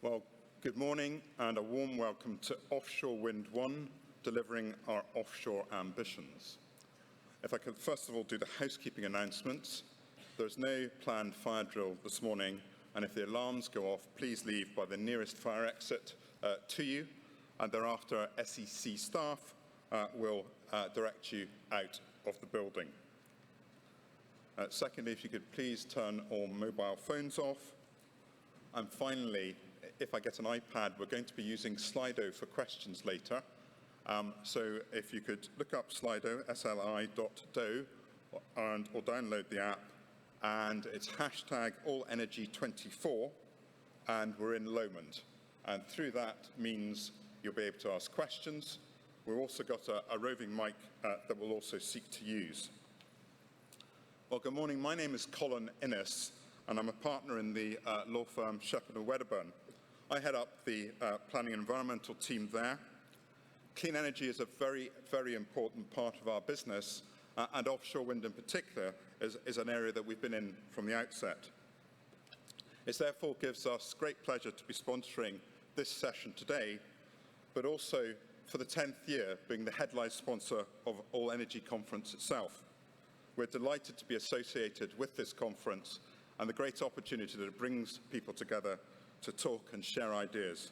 Well, good morning and a warm welcome to Offshore Wind 1, delivering our offshore ambitions. If I could first of all do the housekeeping announcements. There's no planned fire drill this morning, and if the alarms go off, please leave by the nearest fire exit to you, and thereafter SEC staff will direct you out of the building. Secondly, if you could please turn all mobile phones off. And finally, if I get an iPad, we're going to be using Slido for questions later. So if you could look up Slido, sli.do, or download the app, and it's hashtag AllEnergy24, and we're in Lomond. And through that means you'll be able to ask questions. We've also got a roving mic that we'll also seek to use. Well, good morning. My name is Colin, and I'm a partner in the law firm Shepherd and Wedderburn. I head up the planning and environmental team there. Clean energy is a very, very important part of our business, and offshore wind in particular is an area that we've been in from the outset. It therefore gives us great pleasure to be sponsoring this session today, but also for the 10th year being the headline sponsor of All Energy Conference itself. We're delighted to be associated with this conference and the great opportunity that it brings people together to talk and share ideas.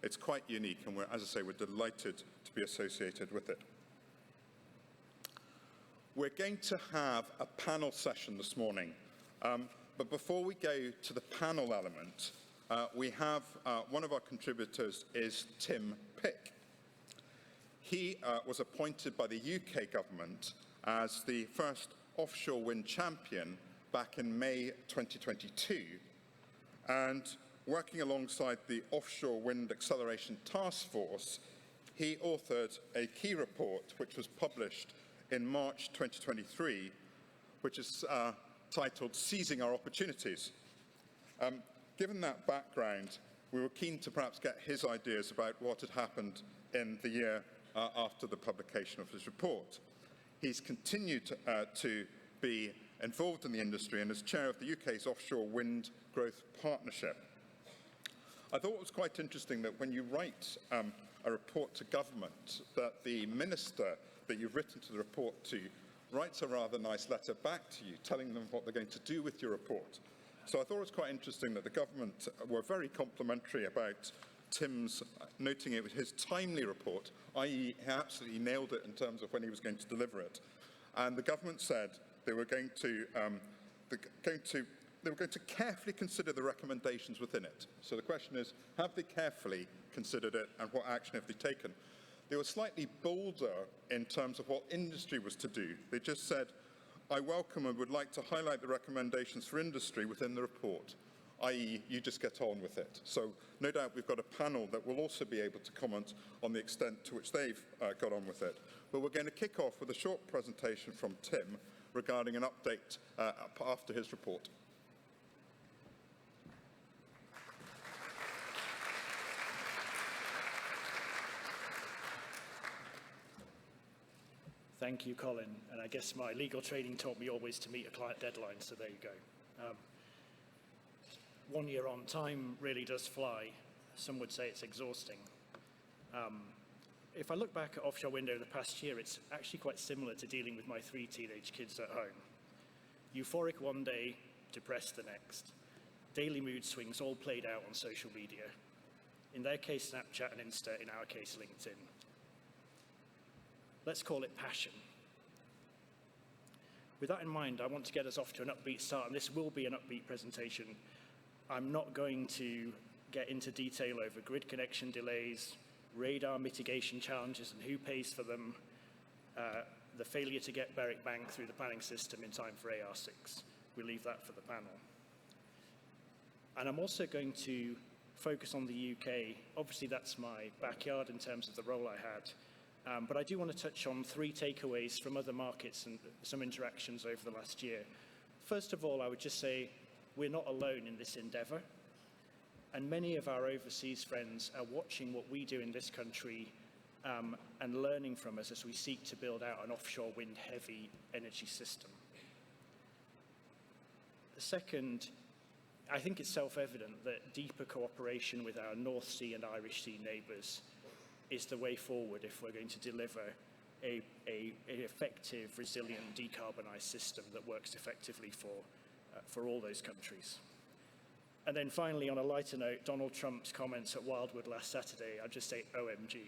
It's quite unique, and as I say, we're delighted to be associated with it. We're going to have a panel session this morning, but before we go to the panel element, we have one of our contributors is Tim Pick. He was appointed by the UK government as the first offshore wind champion back in May 2022, and working alongside the Offshore Wind Acceleration Task Force, he authored a key report which was published in March 2023, which is titled Seizing Our Opportunities. Given that background, we were keen to perhaps get his ideas about what had happened in the year after the publication of his report. He's continued to be involved in the industry and is chair of the UK's Offshore Wind Growth Partnership. I thought it was quite interesting that when you write a report to government, that the minister that you've written to the report to writes a rather nice letter back to you, telling them what they're going to do with your report. So I thought it was quite interesting that the government were very complimentary about Tim's noting it was his timely report, i.e. he absolutely nailed it in terms of when he was going to deliver it. And the government said they were going to carefully consider the recommendations within it. So the question is, have they carefully considered it, and what action have they taken? They were slightly bolder in terms of what industry was to do. They just said, I welcome and would like to highlight the recommendations for industry within the report, i.e. you just get on with it. So no doubt we've got a panel that will also be able to comment on the extent to which they've got on with it. But we're going to kick off with a short presentation from Tim regarding an update after his report. Thank you, Colin. And I guess my legal training taught me always to meet a client deadline, so there you go. 1 year on, time really does fly. Some would say it's exhausting. If I look back at offshore wind over the past year, it's actually quite similar to dealing with my 3 teenage kids at home. Euphoric one day, depressed the next. Daily mood swings all played out on social media. In their case, Snapchat and Insta, in our case, LinkedIn. Let's call it passion. With that in mind, I want to get us off to an upbeat start, and this will be an upbeat presentation. I'm not going to get into detail over grid connection delays, radar mitigation challenges and who pays for them, the failure to get Berwick Bank through the planning system in time for AR6. We'll leave that for the panel. And I'm also going to focus on the UK. Obviously, that's my backyard in terms of the role I had. But I do want to touch on 3 takeaways from other markets and some interactions over the last year. First of all, I would just say we're not alone in this endeavour. And many of our overseas friends are watching what we do in this country and learning from us as we seek to build out an offshore wind-heavy energy system. The second, I think it's self-evident that deeper cooperation with our North Sea and Irish Sea neighbours is the way forward if we're going to deliver an effective, resilient, decarbonised system that works effectively for all those countries. And then finally, on a lighter note, Donald Trump's comments at Wildwood last Saturday, I'd just say OMG.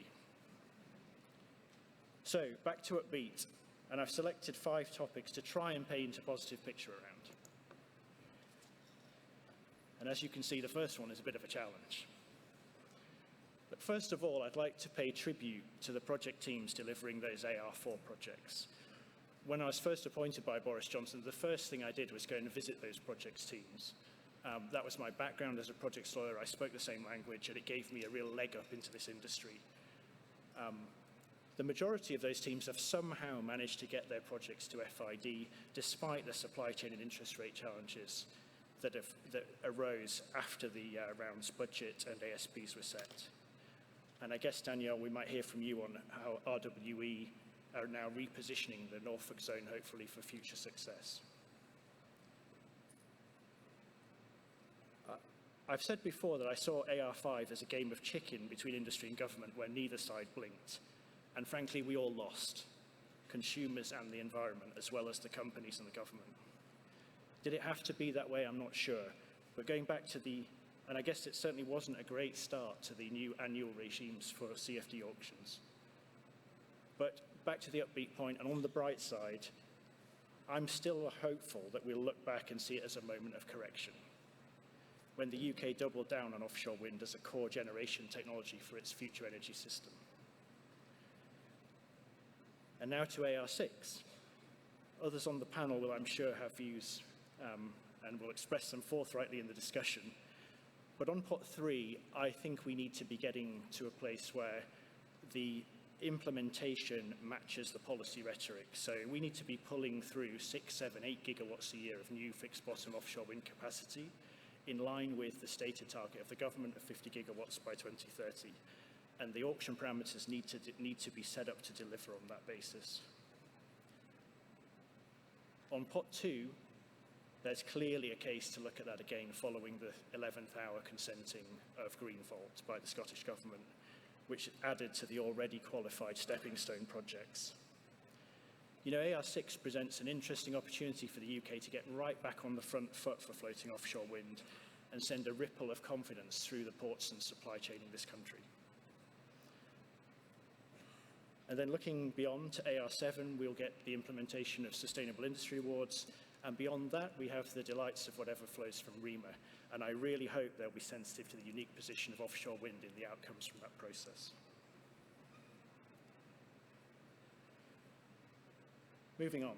So, back to Upbeat, and I've selected 5 topics to try and paint a positive picture around. And as you can see, the first one is a bit of a challenge. But first of all, I'd like to pay tribute to the project teams delivering those AR4 projects. When I was first appointed by Boris Johnson, the first thing I did was go and visit those projects teams. That was my background as a projects lawyer. I spoke the same language, and it gave me a real leg up into this industry. The majority of those teams have somehow managed to get their projects to FID, despite the supply chain and interest rate challenges that arose after the round's budget and ASPs were set. And I guess, Danielle, we might hear from you on how RWE are now repositioning the Norfolk zone, hopefully, for future success. I've said before that I saw AR5 as a game of chicken between industry and government where neither side blinked. And frankly, we all lost, consumers and the environment, as well as the companies and the government. Did it have to be that way? I'm not sure. But going back to and I guess it certainly wasn't a great start to the new annual regimes for CFD auctions. But back to the Upbeat point, and on the bright side, I'm still hopeful that we'll look back and see it as a moment of correction, when the UK doubled down on offshore wind as a core generation technology for its future energy system. And now to AR6. Others on the panel will, I'm sure, have views and will express them forthrightly in the discussion. But on pot 3, I think we need to be getting to a place where the implementation matches the policy rhetoric. So we need to be pulling through 6, 7, 8 gigawatts a year of new fixed bottom offshore wind capacity, in line with the stated target of the government of 50 gigawatts by 2030. And the auction parameters need to be set up to deliver on that basis. On pot 2, there's clearly a case to look at that again following the 11th hour consenting of Greenvolt by the Scottish Government, which added to the already qualified stepping stone projects. You know, AR6 presents an interesting opportunity for the UK to get right back on the front foot for floating offshore wind and send a ripple of confidence through the ports and supply chain in this country. And then looking beyond to AR7, we'll get the implementation of Sustainable Industry Awards, and beyond that, we have the delights of whatever flows from REMA, and I really hope they'll be sensitive to the unique position of offshore wind in the outcomes from that process. Moving on.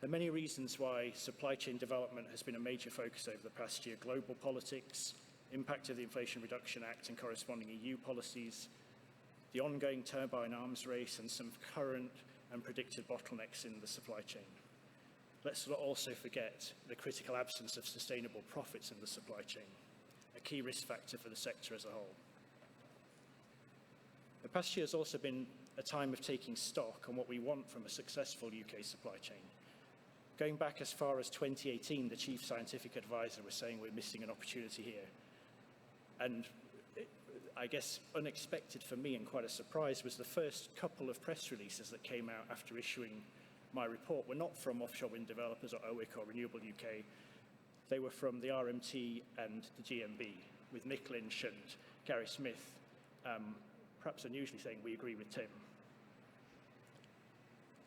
There are many reasons why supply chain development has been a major focus over the past year. Global politics, impact of the Inflation Reduction Act and corresponding EU policies, the ongoing turbine arms race, and some current and predicted bottlenecks in the supply chain. Let's not also forget the critical absence of sustainable profits in the supply chain, a key risk factor for the sector as a whole. The past year has also been a time of taking stock on what we want from a successful UK supply chain. Going back as far as 2018, the chief scientific advisor was saying we're missing an opportunity here. And I guess unexpected for me and quite a surprise was the first couple of press releases that came out after issuing my report were not from offshore wind developers or OIC or Renewable UK. They were from the RMT and the GMB, with Nick Lynch and Gary Smith, perhaps unusually saying we agree with Tim.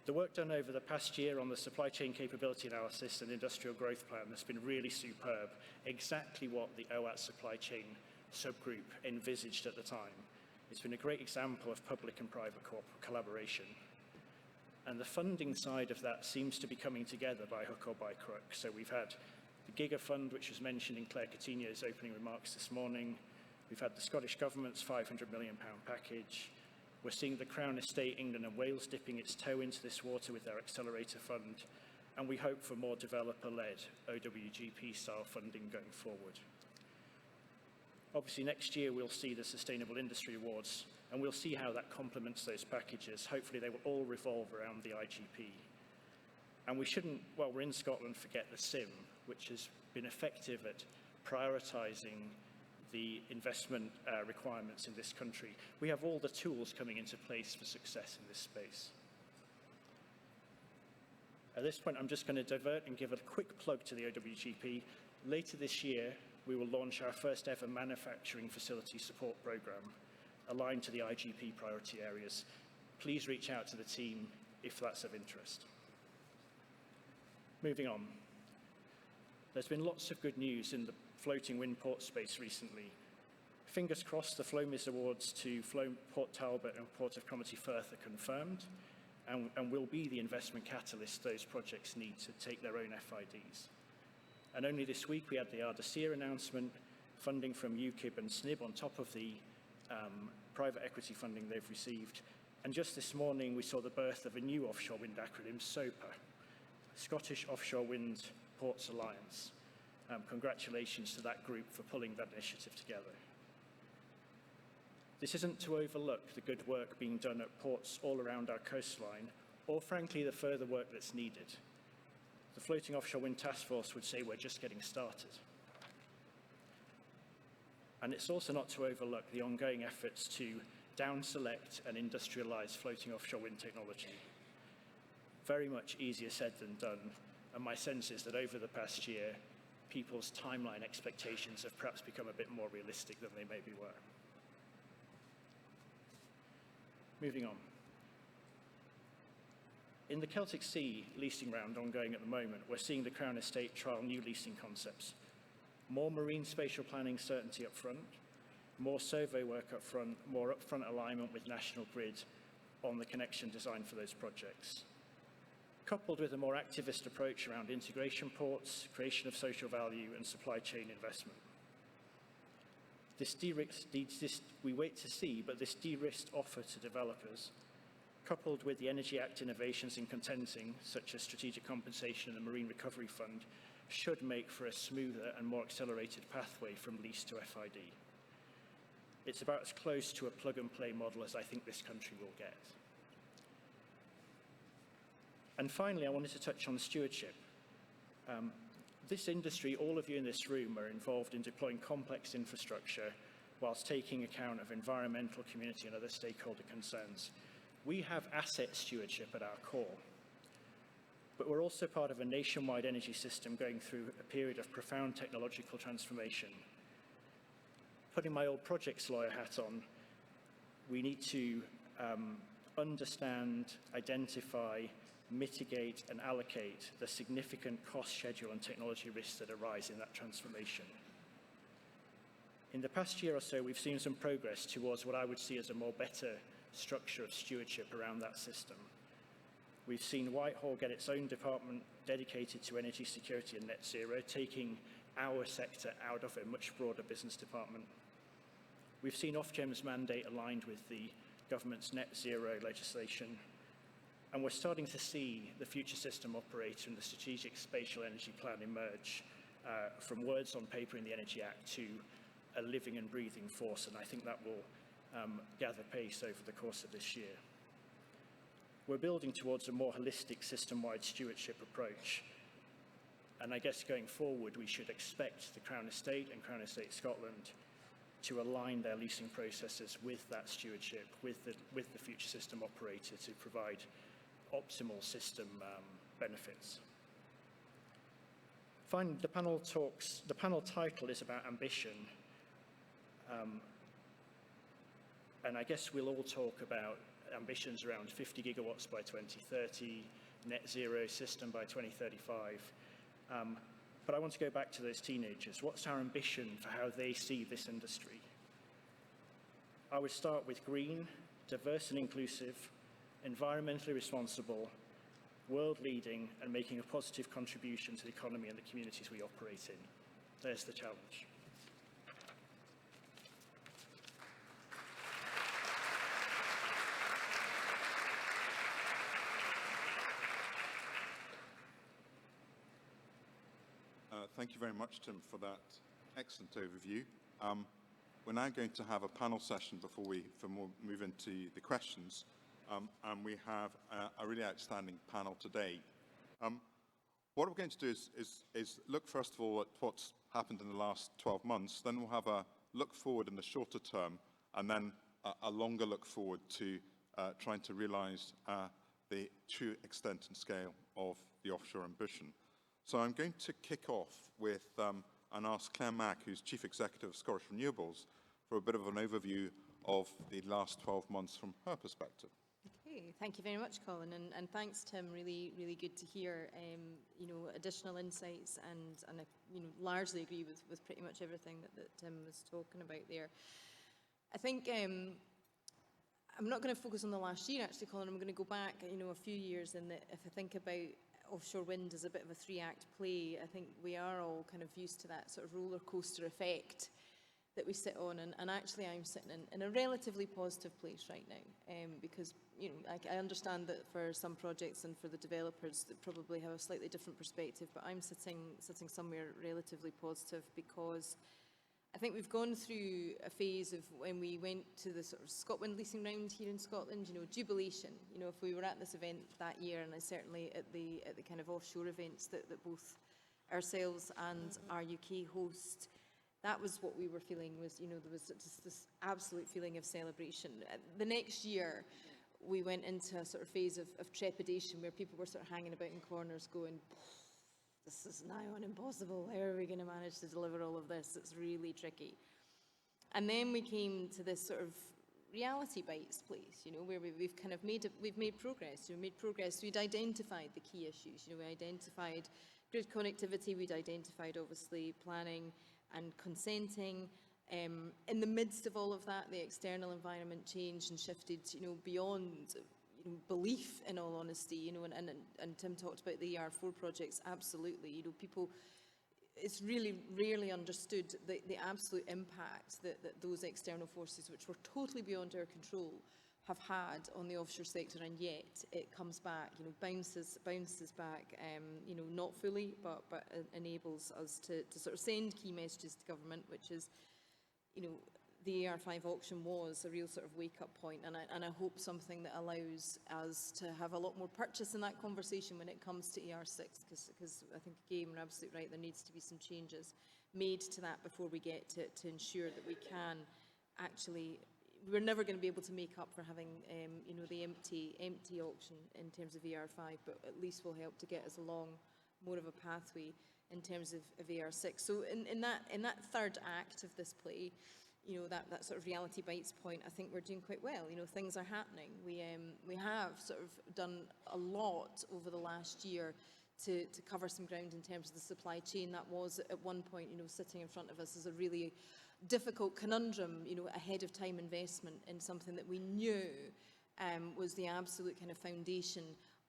The work done over the past year on the supply chain capability analysis and industrial growth plan has been really superb, exactly what the OAT supply chain subgroup envisaged at the time. It's been a great example of public and private collaboration. And the funding side of that seems to be coming together by hook or by crook. So we've had the Giga Fund, which was mentioned in Claire Coutinho's opening remarks this morning. We've had the Scottish Government's £500 million package. We're seeing the Crown Estate, England and Wales dipping its toe into this water with their Accelerator Fund. And we hope for more developer-led OWGP-style funding going forward. Obviously, next year we'll see the Sustainable Industry Awards, and we'll see how that complements those packages. Hopefully they will all revolve around the IGP. And we shouldn't, while we're in Scotland, forget the SIM, which has been effective at prioritising the investment requirements in this country. We have all the tools coming into place for success in this space. At this point, I'm just going to divert and give a quick plug to the OWGP. Later this year, we will launch our first ever manufacturing facility support programme aligned to the IGP priority areas. Please reach out to the team if that's of interest. Moving on. There's been lots of good news in the floating wind port space recently. Fingers crossed, the FLOMIS awards to Port Talbot and Port of Cromarty Firth are confirmed and will be the investment catalyst those projects need to take their own FIDs. And only this week we had the Ardasir announcement, funding from UKIB and SNIB on top of the private equity funding they've received. And just this morning we saw the birth of a new offshore wind acronym, SOPA, Scottish Offshore Wind Ports Alliance. Congratulations to that group for pulling that initiative together. This isn't to overlook the good work being done at ports all around our coastline, or frankly the further work that's needed. The Floating Offshore Wind Task Force would say we're just getting started. And it's also not to overlook the ongoing efforts to down-select and industrialise floating offshore wind technology. Very much easier said than done, and my sense is that over the past year, people's timeline expectations have perhaps become a bit more realistic than they maybe were. Moving on. In the Celtic Sea leasing round ongoing at the moment, we're seeing the Crown Estate trial new leasing concepts. More marine spatial planning certainty up front, more survey work up front, more upfront alignment with National Grid on the connection design for those projects. Coupled with a more activist approach around integration ports, creation of social value and supply chain investment. We wait to see, but this de-risked offer to developers, coupled with the Energy Act innovations in consenting, such as strategic compensation and the Marine Recovery Fund, should make for a smoother and more accelerated pathway from lease to FID. It's about as close to a plug-and-play model as I think this country will get. And finally, I wanted to touch on stewardship. This industry, all of you in this room, are involved in deploying complex infrastructure whilst taking account of environmental, community, and other stakeholder concerns. We have asset stewardship at our core, but we're also part of a nationwide energy system going through a period of profound technological transformation. Putting my old projects lawyer hat on, we need to understand, identify, mitigate and allocate the significant cost, schedule and technology risks that arise in that transformation. In the past year or so, we've seen some progress towards what I would see as a more better structure of stewardship around that system. We've seen Whitehall get its own department dedicated to energy security and net zero, taking our sector out of a much broader business department. We've seen Ofgem's mandate aligned with the government's net zero legislation. And we're starting to see the future system operator and the strategic spatial energy plan emerge from words on paper in the Energy Act to a living and breathing force, and I think that will gather pace over the course of this year. We're building towards a more holistic system-wide stewardship approach, and I guess going forward we should expect the Crown Estate and Crown Estate Scotland to align their leasing processes with that stewardship, with the future system operator to provide optimal system benefits. Finally, the panel title is about ambition. And I guess we'll all talk about ambitions around 50 gigawatts by 2030, net zero system by 2035. But I want to go back to those teenagers. What's our ambition for how they see this industry? I would start with green, diverse and inclusive, environmentally responsible, world-leading, and making a positive contribution to the economy and the communities we operate in. There's the challenge. Thank you very much, Tim, for that excellent overview. We're now going to have a panel session before we move into the questions. And we have a really outstanding panel today. What we're going to do is look first of all at what's happened in the last 12 months, then we'll have a look forward in the shorter term, and then a longer look forward to trying to realise the true extent and scale of the offshore ambition. So I'm going to kick off with and ask Claire Mack, who's Chief Executive of Scottish Renewables, for a bit of an overview of the last 12 months from her perspective. Okay, thank you very much, Colin, and thanks, Tim. Really, really good to hear, additional insights, and I, largely agree with pretty much everything that Tim was talking about there. I think I'm not going to focus on the last year, actually, Colin. I'm going to go back, a few years, and if I think about offshore wind as a bit of a three-act play, I think we are all kind of used to that sort of roller coaster effect that we sit on, and actually I'm sitting in a relatively positive place right now, because I understand that for some projects and for the developers that probably have a slightly different perspective, but I'm sitting somewhere relatively positive, because I think we've gone through a phase of when we went to the sort of Scotland leasing round here in Scotland, jubilation. If we were at this event that year, and I certainly at the kind of offshore events that both ourselves and our UK host, that was what we were feeling, was, there was just this absolute feeling of celebration. The next year, we went into a sort of phase of trepidation, where people were sort of hanging about in corners going, this is now impossible. How are we going to manage to deliver all of this? It's really tricky. And then we came to this sort of reality bites place, where we've kind of made progress. We made progress. We'd identified the key issues. We identified grid connectivity. We'd identified, obviously, planning and consenting. In the midst of all of that, the external environment changed and shifted, beyond belief, in all honesty, and Tim talked about the ER4 projects. Absolutely, people, it's really rarely understood the absolute impact that those external forces, which were totally beyond our control, have had on the offshore sector, and yet it comes back, bounces back, not fully, but enables us to sort of send key messages to government, which is, the ER5 auction was a real sort of wake-up point, and I hope something that allows us to have a lot more purchase in that conversation when it comes to ER6, because I think, again, we're absolutely right, there needs to be some changes made to that before we get to ensure that we can actually, we're never going to be able to make up for having, the empty auction in terms of ER5, but at least will help to get us along more of a pathway in terms of ER6. So in that third act of this play, that sort of reality bites point, I think we're doing quite well. Things are happening. We have sort of done a lot over the last year to cover some ground in terms of the supply chain. That was at one point, sitting in front of us as a really difficult conundrum, ahead of time investment in something that we knew was the absolute kind of foundation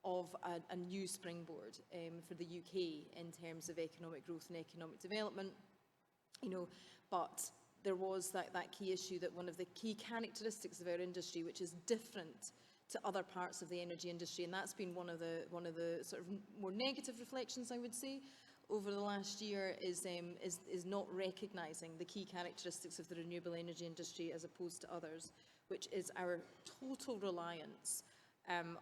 of a new springboard for the UK in terms of economic growth and economic development, but there was that key issue, that one of the key characteristics of our industry, which is different to other parts of the energy industry, and that's been one of the sort of more negative reflections, I would say, over the last year, is not recognising the key characteristics of the renewable energy industry as opposed to others, which is our total reliance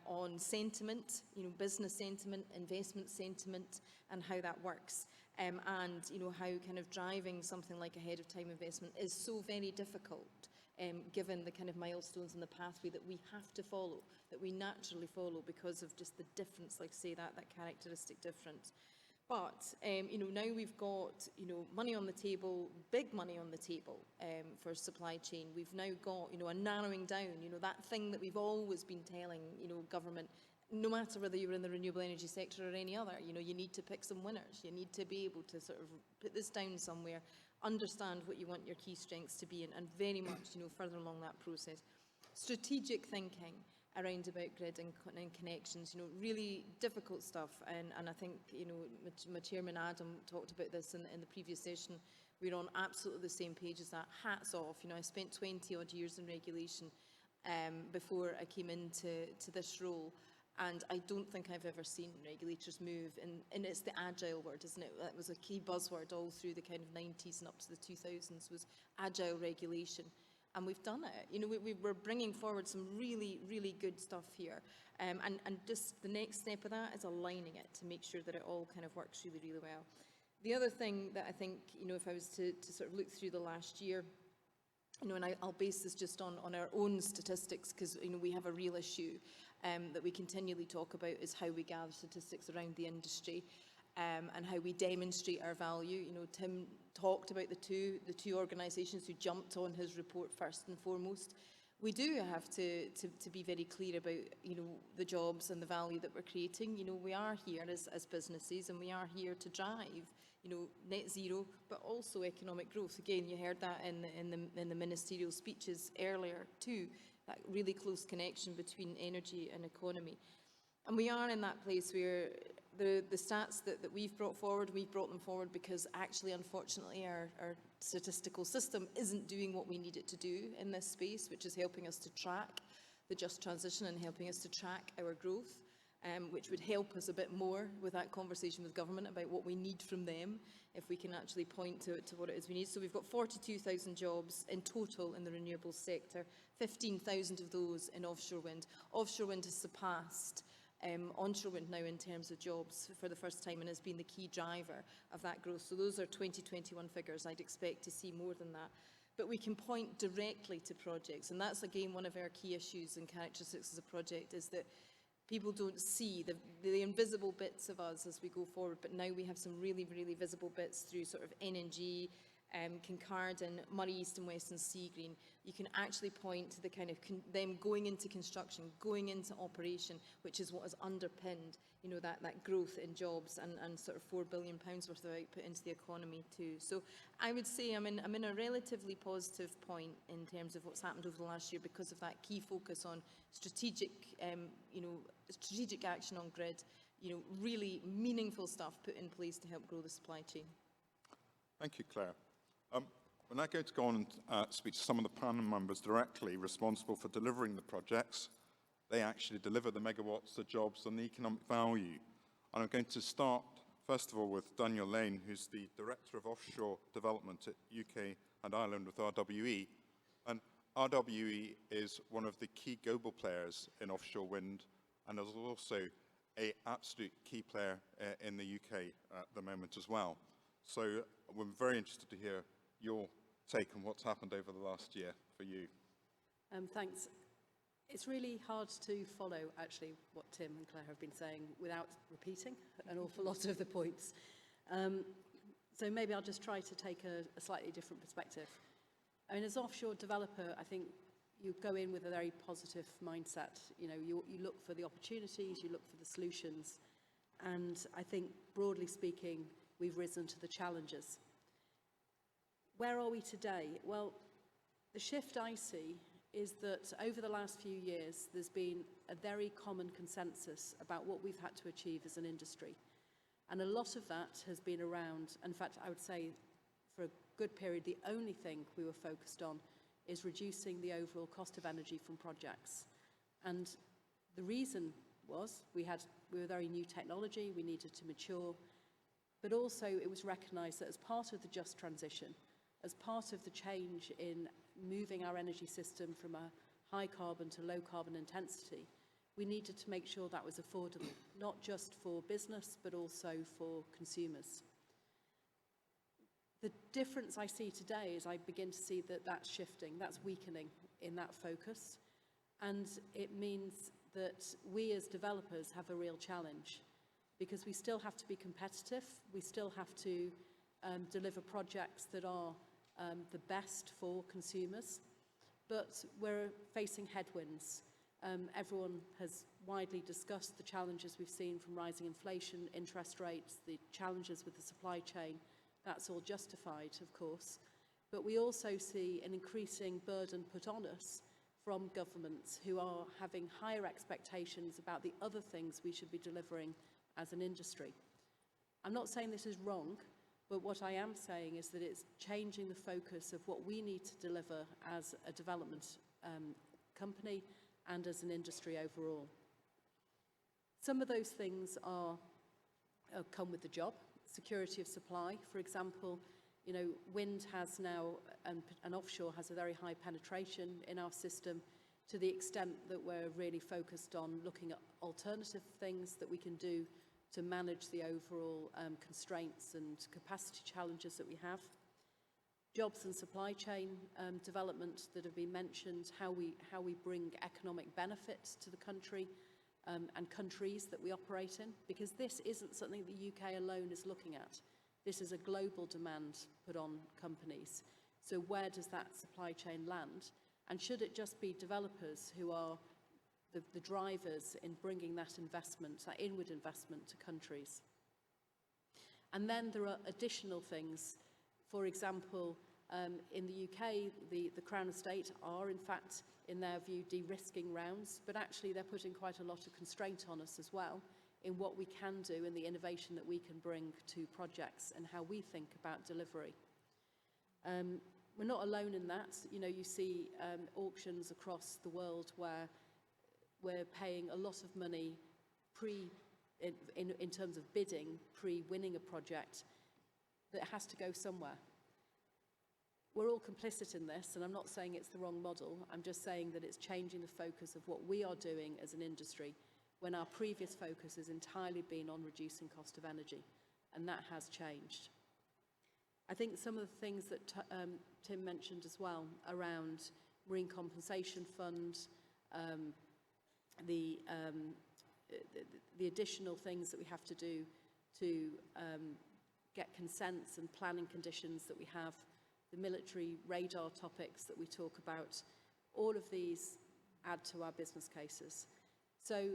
on sentiment, business sentiment, investment sentiment, and how that works. And how kind of driving something like ahead of time investment is so very difficult, given the kind of milestones and the pathway that we have to follow, that we naturally follow, because of just the difference, like say that characteristic difference. But now we've got money on the table, big money on the table for supply chain. We've now got a narrowing down, that thing that we've always been telling government. No matter whether you're in the renewable energy sector or any other, you need to pick some winners. You need to be able to sort of put this down somewhere, understand what you want your key strengths to be, and very much, further along that process. Strategic thinking around about grid and connections, really difficult stuff. And I think, my chairman Adam talked about this in the previous session. We're on absolutely the same page as that. Hats off. I spent 20 odd years in regulation before I came into this role. And I don't think I've ever seen regulators move, and it's the agile word, isn't it? That was a key buzzword all through the kind of 90s and up to the 2000s, was agile regulation. And we've done it. We're bringing forward some really, really good stuff here. And just the next step of that is aligning it to make sure that it all kind of works really, really well. The other thing that I think, if I was to sort of look through the last year, and I'll base this just on our own statistics, because, we have a real issue that we continually talk about, is how we gather statistics around the industry and how we demonstrate our value. Tim talked about the two organisations who jumped on his report first and foremost. We do have to be very clear about, the jobs and the value that we're creating. We are here as businesses, and we are here to drive, net zero, but also economic growth. Again, you heard that in the ministerial speeches earlier too, that really close connection between energy and economy. And we are in that place where the stats that we've brought them forward because actually, unfortunately, our statistical system isn't doing what we need it to do in this space, which is helping us to track the just transition and helping us to track our growth, which would help us a bit more with that conversation with government about what we need from them, if we can actually point to what it is we need. So we've got 42,000 jobs in total in the renewables sector, 15,000 of those in offshore wind. Offshore wind has surpassed onshore wind now in terms of jobs for the first time, and has been the key driver of that growth. So those are 2021 figures. I'd expect to see more than that. But we can point directly to projects, and that's again one of our key issues and characteristics as a project, is that people don't see the invisible bits of us as we go forward, but now we have some really, really visible bits through sort of NNG, Kincardine, Moray East and Western Seagreen. You can actually point to the kind of them going into construction, going into operation, which is what has underpinned, that growth in jobs and sort of £4 billion worth of output into the economy too. So I would say I'm in a relatively positive point in terms of what's happened over the last year, because of that key focus on strategic action on grid, really meaningful stuff put in place to help grow the supply chain. Thank you, Claire. We're now going to go on and speak to some of the panel members directly responsible for delivering the projects. They actually deliver the megawatts, the jobs, and the economic value. And I'm going to start, first of all, with Danielle Lane, who's the Director of Offshore Development at UK and Ireland with RWE. And RWE is one of the key global players in offshore wind, and is also an absolute key player in the UK at the moment as well. So we're very interested to hear your take on what's happened over the last year for you. Thanks. It's really hard to follow, actually, what Tim and Claire have been saying without repeating an awful lot of the points. So maybe I'll just try to take a slightly different perspective. I mean, as an offshore developer, I think you go in with a very positive mindset. You look for the opportunities, you look for the solutions, and I think, broadly speaking, we've risen to the challenges. Where are we today? Well, the shift I see is that over the last few years, there's been a very common consensus about what we've had to achieve as an industry. And a lot of that has been around, in fact, I would say for a good period, the only thing we were focused on is reducing the overall cost of energy from projects. And the reason was we were very new technology, we needed to mature, but also it was recognised that as part of the just transition, as part of the change in moving our energy system from a high carbon to low carbon intensity, we needed to make sure that was affordable, not just for business, but also for consumers. The difference I see today is I begin to see that that's shifting, that's weakening in that focus, and it means that we as developers have a real challenge, because we still have to be competitive, we still have to deliver projects that are the best for consumers, but we're facing headwinds. Everyone has widely discussed the challenges we've seen from rising inflation, interest rates, the challenges with the supply chain. That's all justified, of course, but we also see an increasing burden put on us from governments who are having higher expectations about the other things we should be delivering as an industry. I'm not saying this is wrong, but what I am saying is that it's changing the focus of what we need to deliver as a development company and as an industry overall. Some of those things come with the job. Security of supply, for example, wind has now, and offshore has a very high penetration in our system, to the extent that we're really focused on looking at alternative things that we can do to manage the overall constraints and capacity challenges that we have. Jobs and supply chain development that have been mentioned, how we bring economic benefit to the country and countries that we operate in, because this isn't something the UK alone is looking at. This is a global demand put on companies. So where does that supply chain land? And should it just be developers who are the drivers in bringing that investment, that inward investment to countries? And then there are additional things. For example, in the UK, the Crown Estate are, in fact, in their view, de-risking rounds, but actually they're putting quite a lot of constraint on us as well in what we can do and the innovation that we can bring to projects and how we think about delivery. We're not alone in that. You know, you see auctions across the world where we're paying a lot of money in terms of bidding, pre-winning a project, that has to go somewhere. We're all complicit in this, and I'm not saying it's the wrong model. I'm just saying that it's changing the focus of what we are doing as an industry when our previous focus has entirely been on reducing cost of energy, and that has changed. I think some of the things that Tim mentioned as well around Marine Compensation Fund, the additional things that we have to do to get consents and planning conditions that we have, the military radar topics that we talk about, all of these add to our business cases. So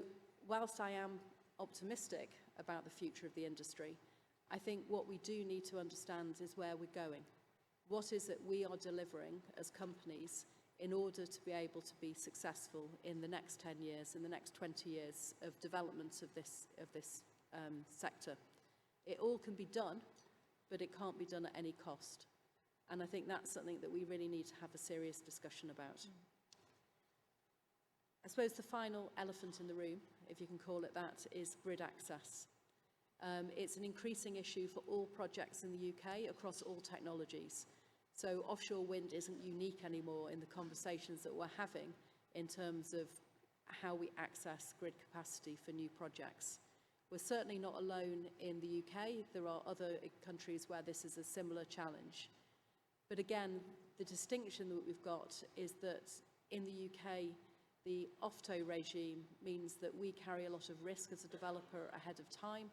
whilst I am optimistic about the future of the industry, I think what we do need to understand is where we're going. What is it we are delivering as companies in order to be able to be successful in the next 10 years, in the next 20 years of development of this sector? It all can be done, but it can't be done at any cost. And I think that's something that we really need to have a serious discussion about. I suppose the final elephant in the room, if you can call it that, is grid access. It's an increasing issue for all projects in the UK across all technologies. So offshore wind isn't unique anymore in the conversations that we're having in terms of how we access grid capacity for new projects. We're certainly not alone in the UK. There are other countries where this is a similar challenge. But again, the distinction that we've got is that in the UK, the OFTO regime means that we carry a lot of risk as a developer ahead of time,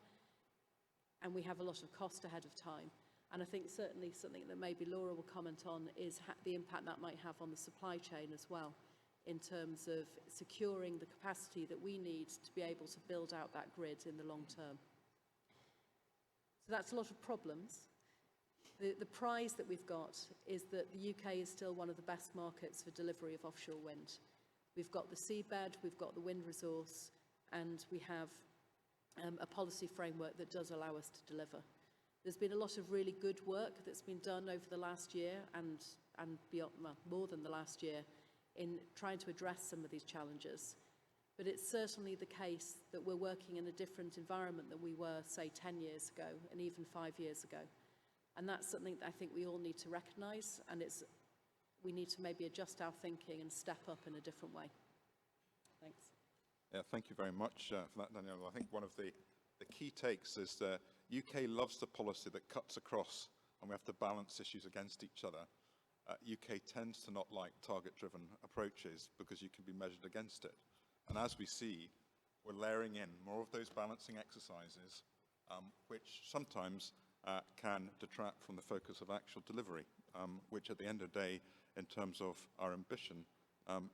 and we have a lot of cost ahead of time. And I think certainly something that maybe Laura will comment on is the impact that might have on the supply chain as well, in terms of securing the capacity that we need to be able to build out that grid in the long term. So that's a lot of problems. The prize that we've got is that the UK is still one of the best markets for delivery of offshore wind. We've got the seabed, we've got the wind resource, and we have a policy framework that does allow us to deliver. There's been a lot of really good work that's been done over the last year and beyond, well, more than the last year, in trying to address some of these challenges. But it's certainly the case that we're working in a different environment than we were, say, 10 years ago and even 5 years ago. And that's something that I think we all need to recognise, and we need to maybe adjust our thinking and step up in a different way. Thanks. Yeah, thank you very much for that, Danielle. I think one of the key takes is the UK loves the policy that cuts across, and we have to balance issues against each other. UK tends to not like target-driven approaches because you can be measured against it. And as we see, we're layering in more of those balancing exercises, which sometimes can detract from the focus of actual delivery, which at the end of the day, in terms of our ambition,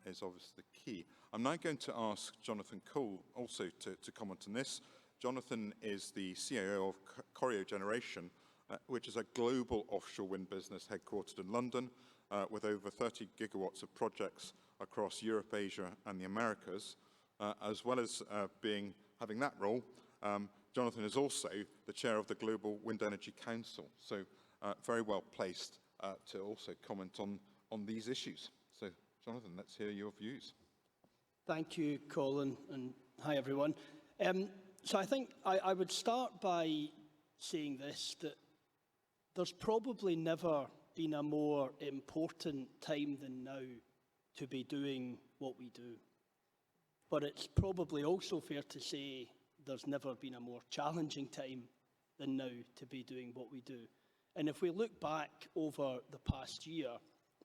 is obviously the key. I'm now going to ask Jonathan Cole also to comment on this. Jonathan is the CIO of Corio Generation, which is a global offshore wind business headquartered in London, with over 30 gigawatts of projects across Europe, Asia, and the Americas. As well as having that role, Jonathan is also the chair of the Global Wind Energy Council, so very well placed to also comment on these issues. So, Jonathan, let's hear your views. Thank you, Colin, and hi, everyone. So I think I would start by saying this, that there's probably never been a more important time than now to be doing what we do. But it's probably also fair to say there's never been a more challenging time than now to be doing what we do. And if we look back over the past year,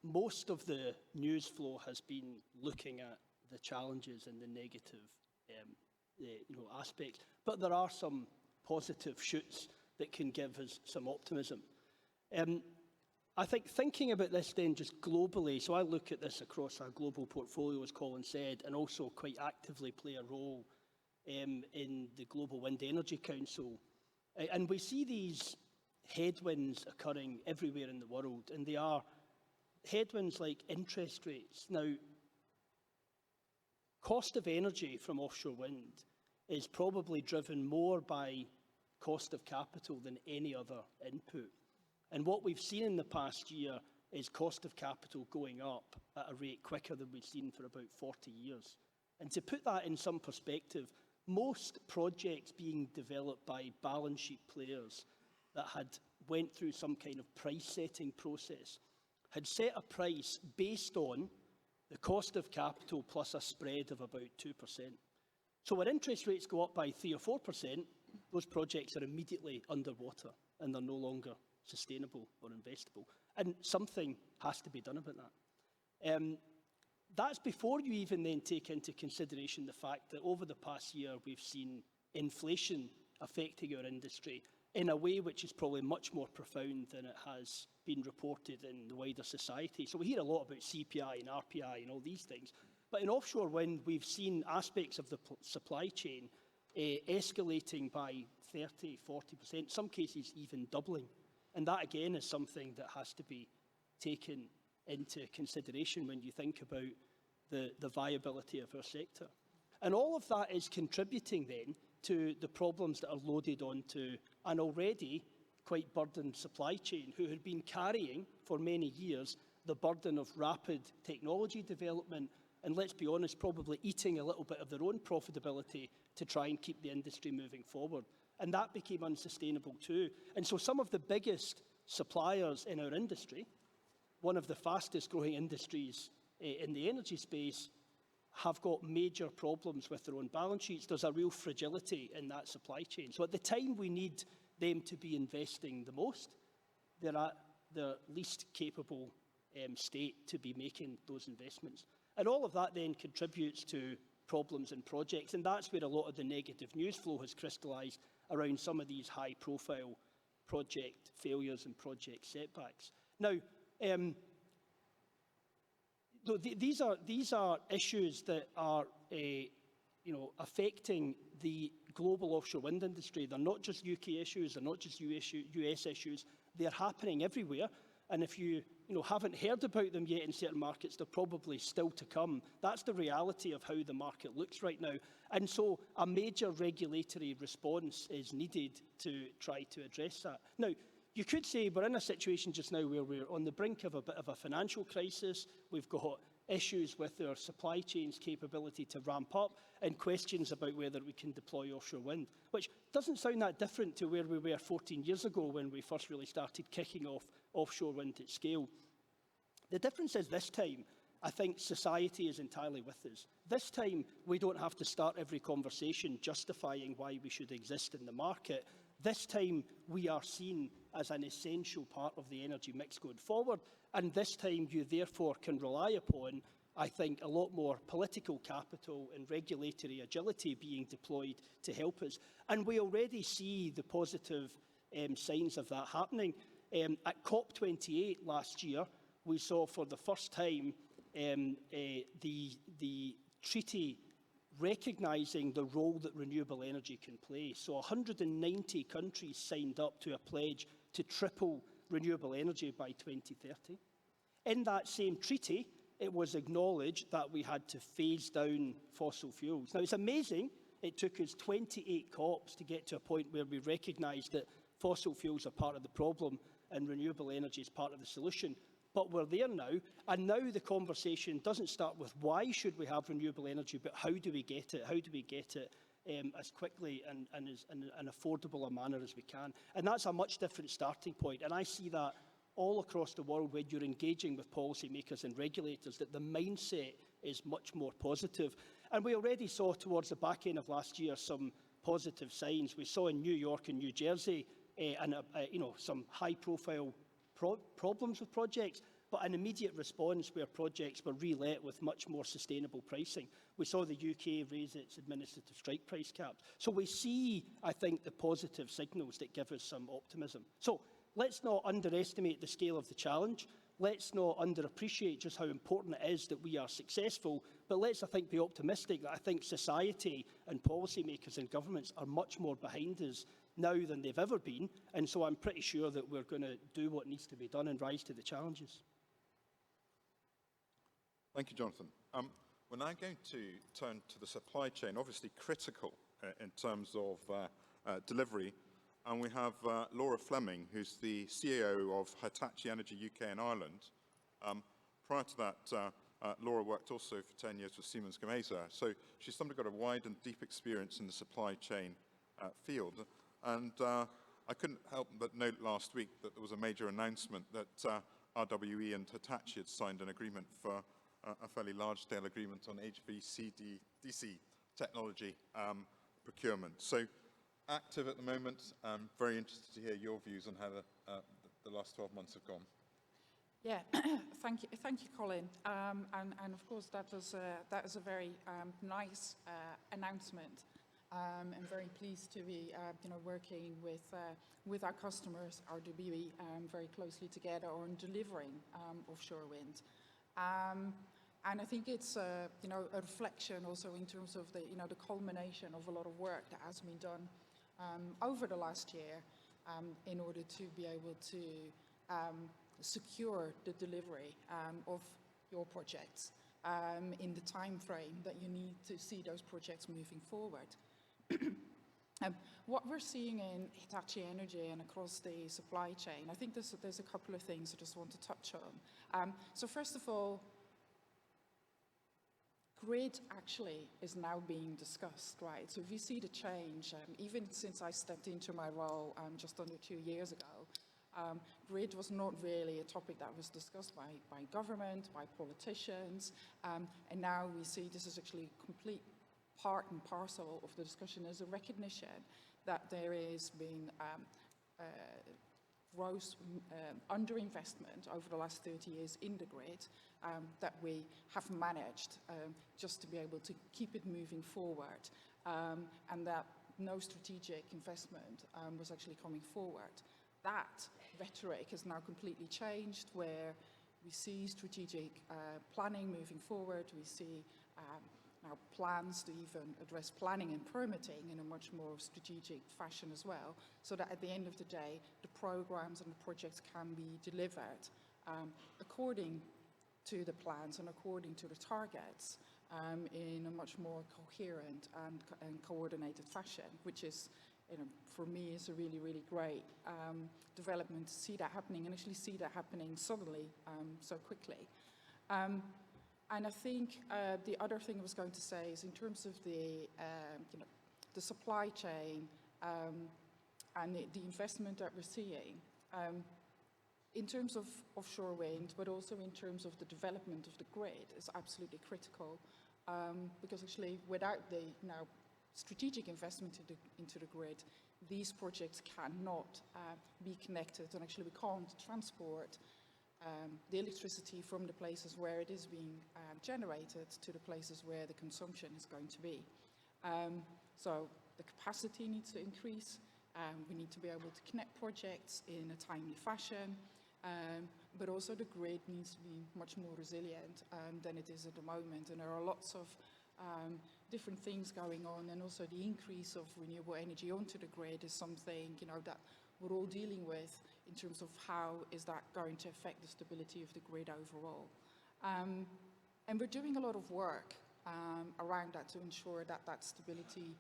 most of the news flow has been looking at the challenges and the negative aspects. But there are some positive shoots that can give us some optimism. I think thinking about this then just globally, so I look at this across our global portfolio, as Colin said, and also quite actively play a role in the Global Wind Energy Council. And we see these headwinds occurring everywhere in the world, and they are headwinds like interest rates. Now, cost of energy from offshore wind is probably driven more by cost of capital than any other input. And what we've seen in the past year is cost of capital going up at a rate quicker than we've seen for about 40 years. And to put that in some perspective, most projects being developed by balance sheet players that had went through some kind of price setting process had set a price based on the cost of capital plus a spread of about 2%. So when interest rates go up by 3 or 4%, those projects are immediately underwater and they're no longer sustainable or investable. And something has to be done about that. That's before you even then take into consideration the fact that over the past year we've seen inflation affecting our industry in a way which is probably much more profound than it has been reported in the wider society. So we hear a lot about CPI and RPI and all these things. But in offshore wind, we've seen aspects of the supply chain escalating by 30, 40%, some cases even doubling. And that, again, is something that has to be taken into consideration when you think about the viability of our sector. And all of that is contributing then to the problems that are loaded onto an already quite burdened supply chain, who had been carrying for many years the burden of rapid technology development and, let's be honest, probably eating a little bit of their own profitability to try and keep the industry moving forward. And that became unsustainable too. And so some of the biggest suppliers in our industry, one of the fastest growing industries in the energy space, have got major problems with their own balance sheets. There's a real fragility in that supply chain. So at the time we need them to be investing the most, they're at the least capable state to be making those investments. And all of that then contributes to problems in projects, and that's where a lot of the negative news flow has crystallised around some of these high-profile project failures and project setbacks. Now, these are issues that are affecting the global offshore wind industry. They're not just UK issues, they're not just US issues, they're happening everywhere. And if you haven't heard about them yet in certain markets, they're probably still to come. That's the reality of how the market looks right now. And so a major regulatory response is needed to try to address that. Now, you could say we're in a situation just now where we're on the brink of a bit of a financial crisis. We've got issues with our supply chain's capability to ramp up and questions about whether we can deploy offshore wind, which doesn't sound that different to where we were 14 years ago when we first really started kicking off offshore wind at scale. The difference is this time, I think society is entirely with us. This time, we don't have to start every conversation justifying why we should exist in the market. This time, we are seen as an essential part of the energy mix going forward. And this time, you therefore can rely upon, I think, a lot more political capital and regulatory agility being deployed to help us. And we already see the positive signs of that happening. At COP28 last year, we saw for the first time the treaty recognising the role that renewable energy can play. So 190 countries signed up to a pledge to triple renewable energy by 2030. In that same treaty, it was acknowledged that we had to phase down fossil fuels. Now, it's amazing. It took us 28 COPs to get to a point where we recognised that fossil fuels are part of the problem and renewable energy is part of the solution. But we're there now, and now the conversation doesn't start with why should we have renewable energy, but how do we get it? How do we get it as quickly and as in an affordable a manner as we can? And that's a much different starting point. And I see that all across the world when you're engaging with policymakers and regulators, that the mindset is much more positive. And we already saw towards the back end of last year some positive signs. We saw in New York and New Jersey some high-profile problems with projects, but an immediate response where projects were re-let with much more sustainable pricing. We saw the UK raise its administrative strike price caps. So we see, I think, the positive signals that give us some optimism. So let's not underestimate the scale of the challenge. Let's not underappreciate just how important it is that we are successful, but let's, I think, be optimistic that I think society and policymakers and governments are much more behind us now than they've ever been, and so I'm pretty sure that we're going to do what needs to be done and rise to the challenges. Thank you, Jonathan. We're now going to turn to the supply chain, obviously critical in terms of delivery. And we have Laura Fleming, who's the CEO of Hitachi Energy UK and Ireland. Prior to that, Laura worked also for 10 years with Siemens Gamesa. So she's somebody who's got a wide and deep experience in the supply chain field. And I couldn't help but note last week that there was a major announcement that RWE and Hitachi had signed an agreement for a fairly large-scale agreement on HVDC technology procurement. So active at the moment. I'm very interested to hear your views on how the last 12 months have gone. Yeah, thank you, Colin. And of course, that was a very nice announcement. I'm very pleased to be, working with our customers, RWE, very closely together on delivering offshore wind. And I think it's a reflection also in terms of the culmination of a lot of work that has been done over the last year in order to be able to secure the delivery of your projects in the time frame that you need to see those projects moving forward. What we're seeing in Hitachi Energy and across the supply chain, I think there's a couple of things I just want to touch on. So first of all, grid actually is now being discussed, right? So if you see the change, even since I stepped into my role just under 2 years ago, grid was not really a topic that was discussed by government, by politicians, and now we see this is actually complete part and parcel of the discussion as a recognition that there has been gross underinvestment over the last 30 years in the grid that we have managed just to be able to keep it moving forward, and that no strategic investment was actually coming forward. That rhetoric has now completely changed, where we see strategic planning moving forward. We see now plans to even address planning and permitting in a much more strategic fashion as well, so that at the end of the day, the programs and the projects can be delivered according to the plans and according to the targets in a much more coherent and coordinated fashion, which is, for me, is a really, really great development to see that happening, and actually see that happening suddenly so quickly. And I think the other thing I was going to say is in terms of the supply chain and the investment that we're seeing, in terms of offshore wind, but also in terms of the development of the grid, is absolutely critical, because actually without the now strategic investment into the grid, these projects cannot be connected, and actually we can't transport the electricity from the places where it is being generated to the places where the consumption is going to be. So the capacity needs to increase. We need to be able to connect projects in a timely fashion, but also the grid needs to be much more resilient than it is at the moment. And there are lots of different things going on, and also the increase of renewable energy onto the grid is something that we're all dealing with in terms of how is that going to affect the stability of the grid overall. And we're doing a lot of work around that to ensure that that stability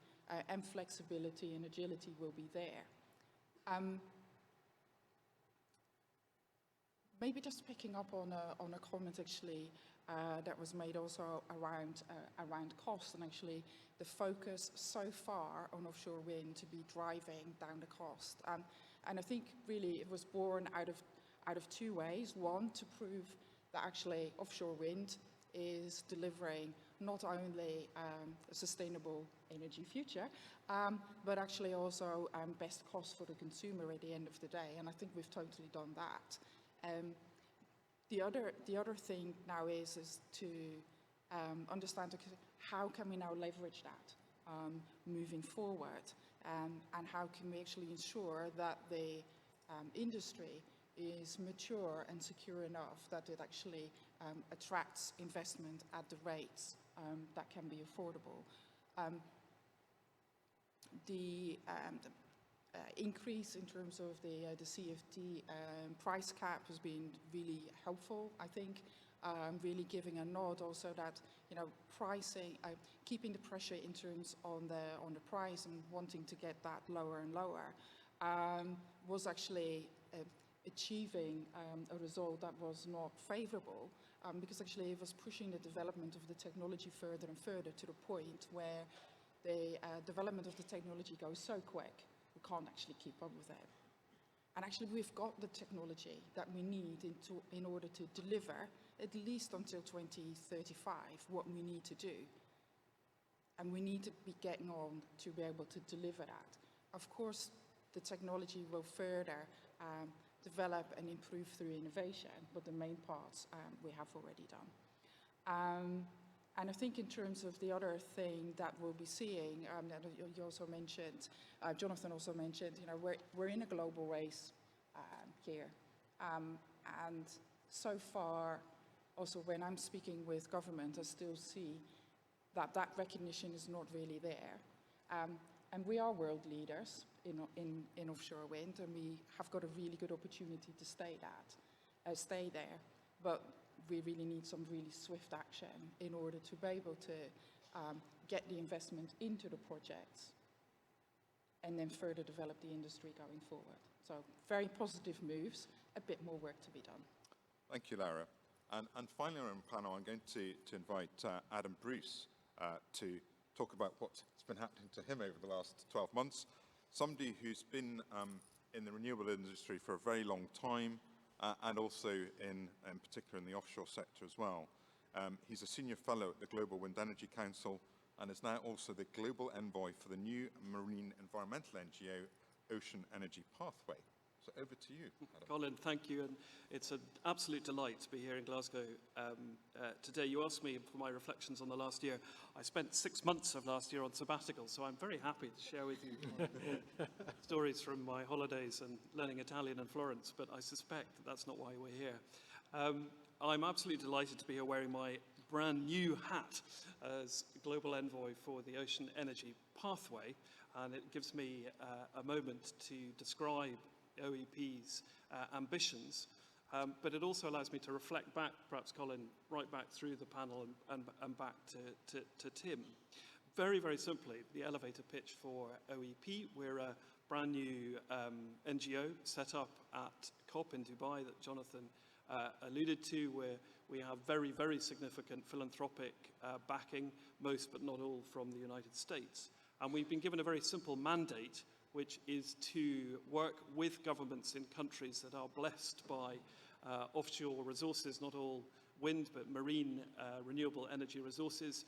and flexibility and agility will be there. Maybe just picking up on a comment actually that was made also around cost, and actually the focus so far on offshore wind to be driving down the cost. And I think really it was born out of two ways. One, to prove that actually offshore wind is delivering not only a sustainable energy future, but actually also best cost for the consumer at the end of the day. And I think we've totally done that. The other thing now is to understand how can we now leverage that moving forward, and how can we actually ensure that the industry is mature and secure enough that it actually attracts investment at the rates that can be affordable. The increase in terms of the CFD price cap has been really helpful, I think, really giving a nod also that, you know, pricing, keeping the pressure in terms on the price and wanting to get that lower and lower, was actually achieving a result that was not favorable, because actually it was pushing the development of the technology further and further to the point where the development of the technology goes so quick, we can't actually keep up with it. And actually we've got the technology that we need in order to deliver, at least until 2035, what we need to do. And we need to be getting on to be able to deliver that. Of course, the technology will further develop and improve through innovation, but the main parts we have already done. And I think in terms of the other thing that we'll be seeing, that you also mentioned, Jonathan also mentioned, you know, we're in a global race here. And so far, also when I'm speaking with government, I still see that recognition is not really there. And we are world leaders in offshore wind, and we have got a really good opportunity to stay there. But we really need some really swift action in order to be able to get the investment into the projects and then further develop the industry going forward. So very positive moves, a bit more work to be done. Thank you, Lara. And finally on the panel, I'm going to invite Adam Bruce to talk about what's been happening to him over the last 12 months. Somebody who's been in the renewable industry for a very long time, and also in particular in the offshore sector as well. He's a senior fellow at the Global Wind Energy Council and is now also the global envoy for the new marine environmental NGO, Ocean Energy Pathway. So over to you, Adam. Colin, thank you, and it's an absolute delight to be here in Glasgow today. You asked me for my reflections on the last year. I spent 6 months of last year on sabbatical, so I'm very happy to share with you stories from my holidays and learning Italian in Florence, but I suspect that's not why we're here. I'm absolutely delighted to be here wearing my brand new hat as Global Envoy for the Ocean Energy Pathway, and it gives me a moment to describe OEP's ambitions, but it also allows me to reflect back, perhaps Colin, right back through the panel and back to Tim. Very, very simply, the elevator pitch for OEP. We're a brand new NGO set up at COP in Dubai that Jonathan alluded to, where we have very, very significant philanthropic backing, most but not all from the United States. And we've been given a very simple mandate, which is to work with governments in countries that are blessed by offshore resources, not all wind, but marine renewable energy resources,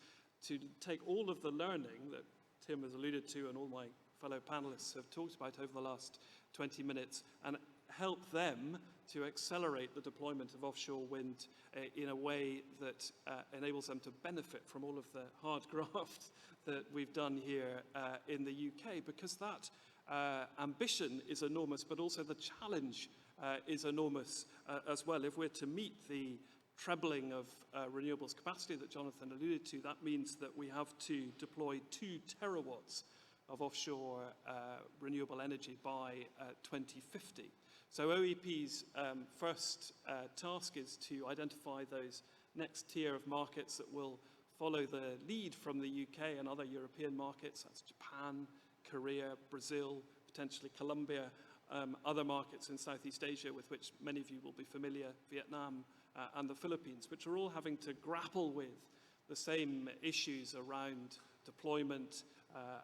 to take all of the learning that Tim has alluded to and all my fellow panelists have talked about over the last 20 minutes and help them to accelerate the deployment of offshore wind in a way that enables them to benefit from all of the hard graft that we've done here in the UK, because that ambition is enormous, but also the challenge is enormous as well. If we're to meet the trebling of renewables capacity that Jonathan alluded to, that means that we have to deploy 2 terawatts of offshore renewable energy by 2050. So OEP's first task is to identify those next tier of markets that will follow the lead from the UK and other European markets. That's Japan, Korea, Brazil, potentially Colombia, other markets in Southeast Asia with which many of you will be familiar, Vietnam and the Philippines, which are all having to grapple with the same issues around deployment,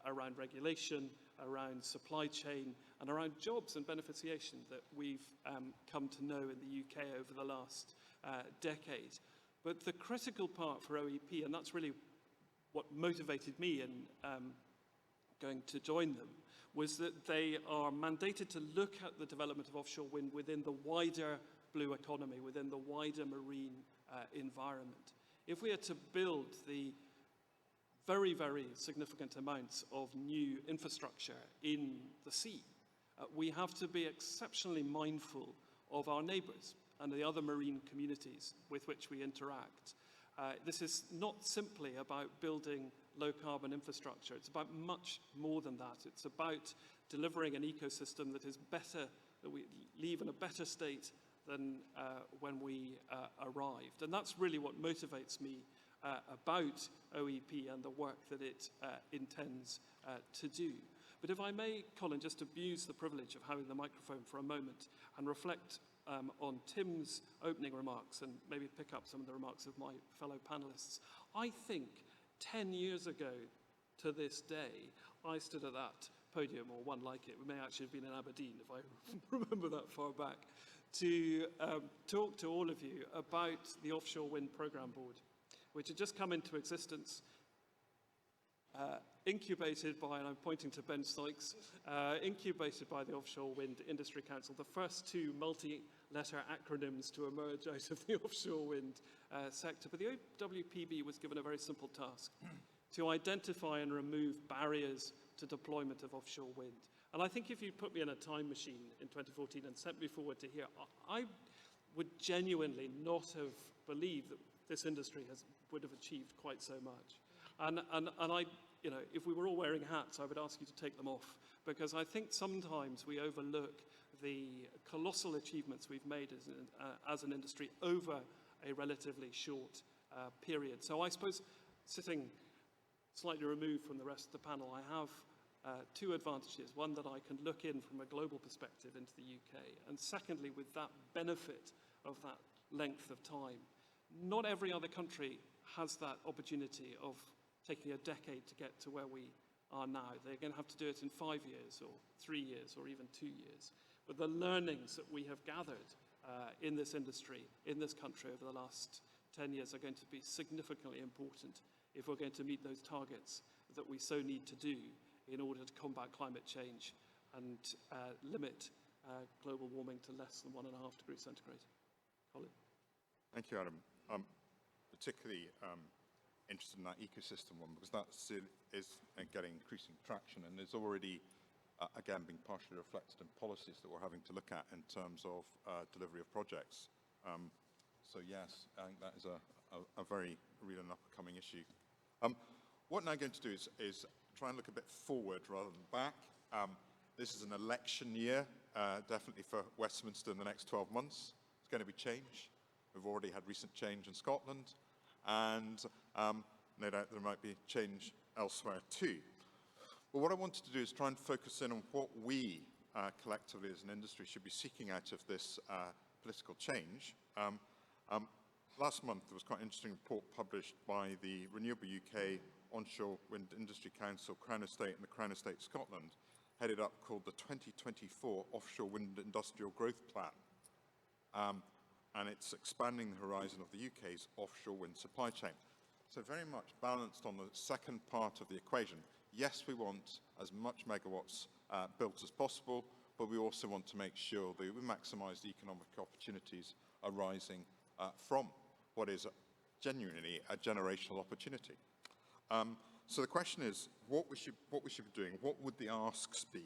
around regulation, around supply chain, and around jobs and beneficiation that we've come to know in the UK over the last decade. But the critical part for OEP, and that's really what motivated me in going to join them was that they are mandated to look at the development of offshore wind within the wider blue economy, within the wider marine environment. If we are to build the very, very significant amounts of new infrastructure in the sea, we have to be exceptionally mindful of our neighbours and the other marine communities with which we interact. This is not simply about building low-carbon infrastructure. It's about much more than that. It's about delivering an ecosystem that is better, that we leave in a better state than when we arrived. And that's really what motivates me about OEP and the work that it intends to do. But if I may, Colin, just abuse the privilege of having the microphone for a moment and reflect on Tim's opening remarks and maybe pick up some of the remarks of my fellow panelists. I think 10 years ago to this day, I stood at that podium, or one like it may actually have been in Aberdeen, if I remember that far back, to talk to all of you about the Offshore Wind Programme Board, which had just come into existence, incubated by, and I'm pointing to Ben Sykes, incubated by the Offshore Wind Industry Council, the first two multi-letter acronyms to emerge out of the offshore wind sector. But the OWPB was given a very simple task, to identify and remove barriers to deployment of offshore wind. And I think if you put me in a time machine in 2014 and sent me forward to here, I would genuinely not have believed that this industry would have achieved quite so much. And I, you know, if we were all wearing hats, I would ask you to take them off, because I think sometimes we overlook the colossal achievements we've made as an industry over a relatively short period. So I suppose, sitting slightly removed from the rest of the panel, I have two advantages. One, that I can look in from a global perspective into the UK, and secondly, with that benefit of that length of time. Not every other country has that opportunity of taking a decade to get to where we are now. They're going to have to do it in 5 years or 3 years or even 2 years. But the learnings that we have gathered in this industry, in this country over the last 10 years are going to be significantly important if we're going to meet those targets that we so need to do in order to combat climate change and limit global warming to less than 1.5 degrees centigrade. Colin. Thank you, Adam. Particularly interested in that ecosystem one, because that is getting increasing traction and is already, again, being partially reflected in policies that we're having to look at in terms of delivery of projects. So yes, I think that is a very real and up-and-coming issue. What I'm now going to do is try and look a bit forward rather than back. This is an election year, definitely for Westminster in the next 12 months. It's going to be change. We've already had recent change in Scotland, and no doubt there might be change elsewhere too. But what I wanted to do is try and focus in on what we collectively as an industry should be seeking out of this political change. Last month there was quite an interesting report published by the Renewable UK, Onshore Wind Industry Council, Crown Estate and the Crown Estate Scotland, headed up, called the 2024 Offshore Wind Industrial Growth Plan. And it's expanding the horizon of the UK's offshore wind supply chain. So very much balanced on the second part of the equation. Yes, we want as much megawatts built as possible, but we also want to make sure that we maximise the economic opportunities arising from what is genuinely a generational opportunity. So the question is what we should be doing. What would the asks be?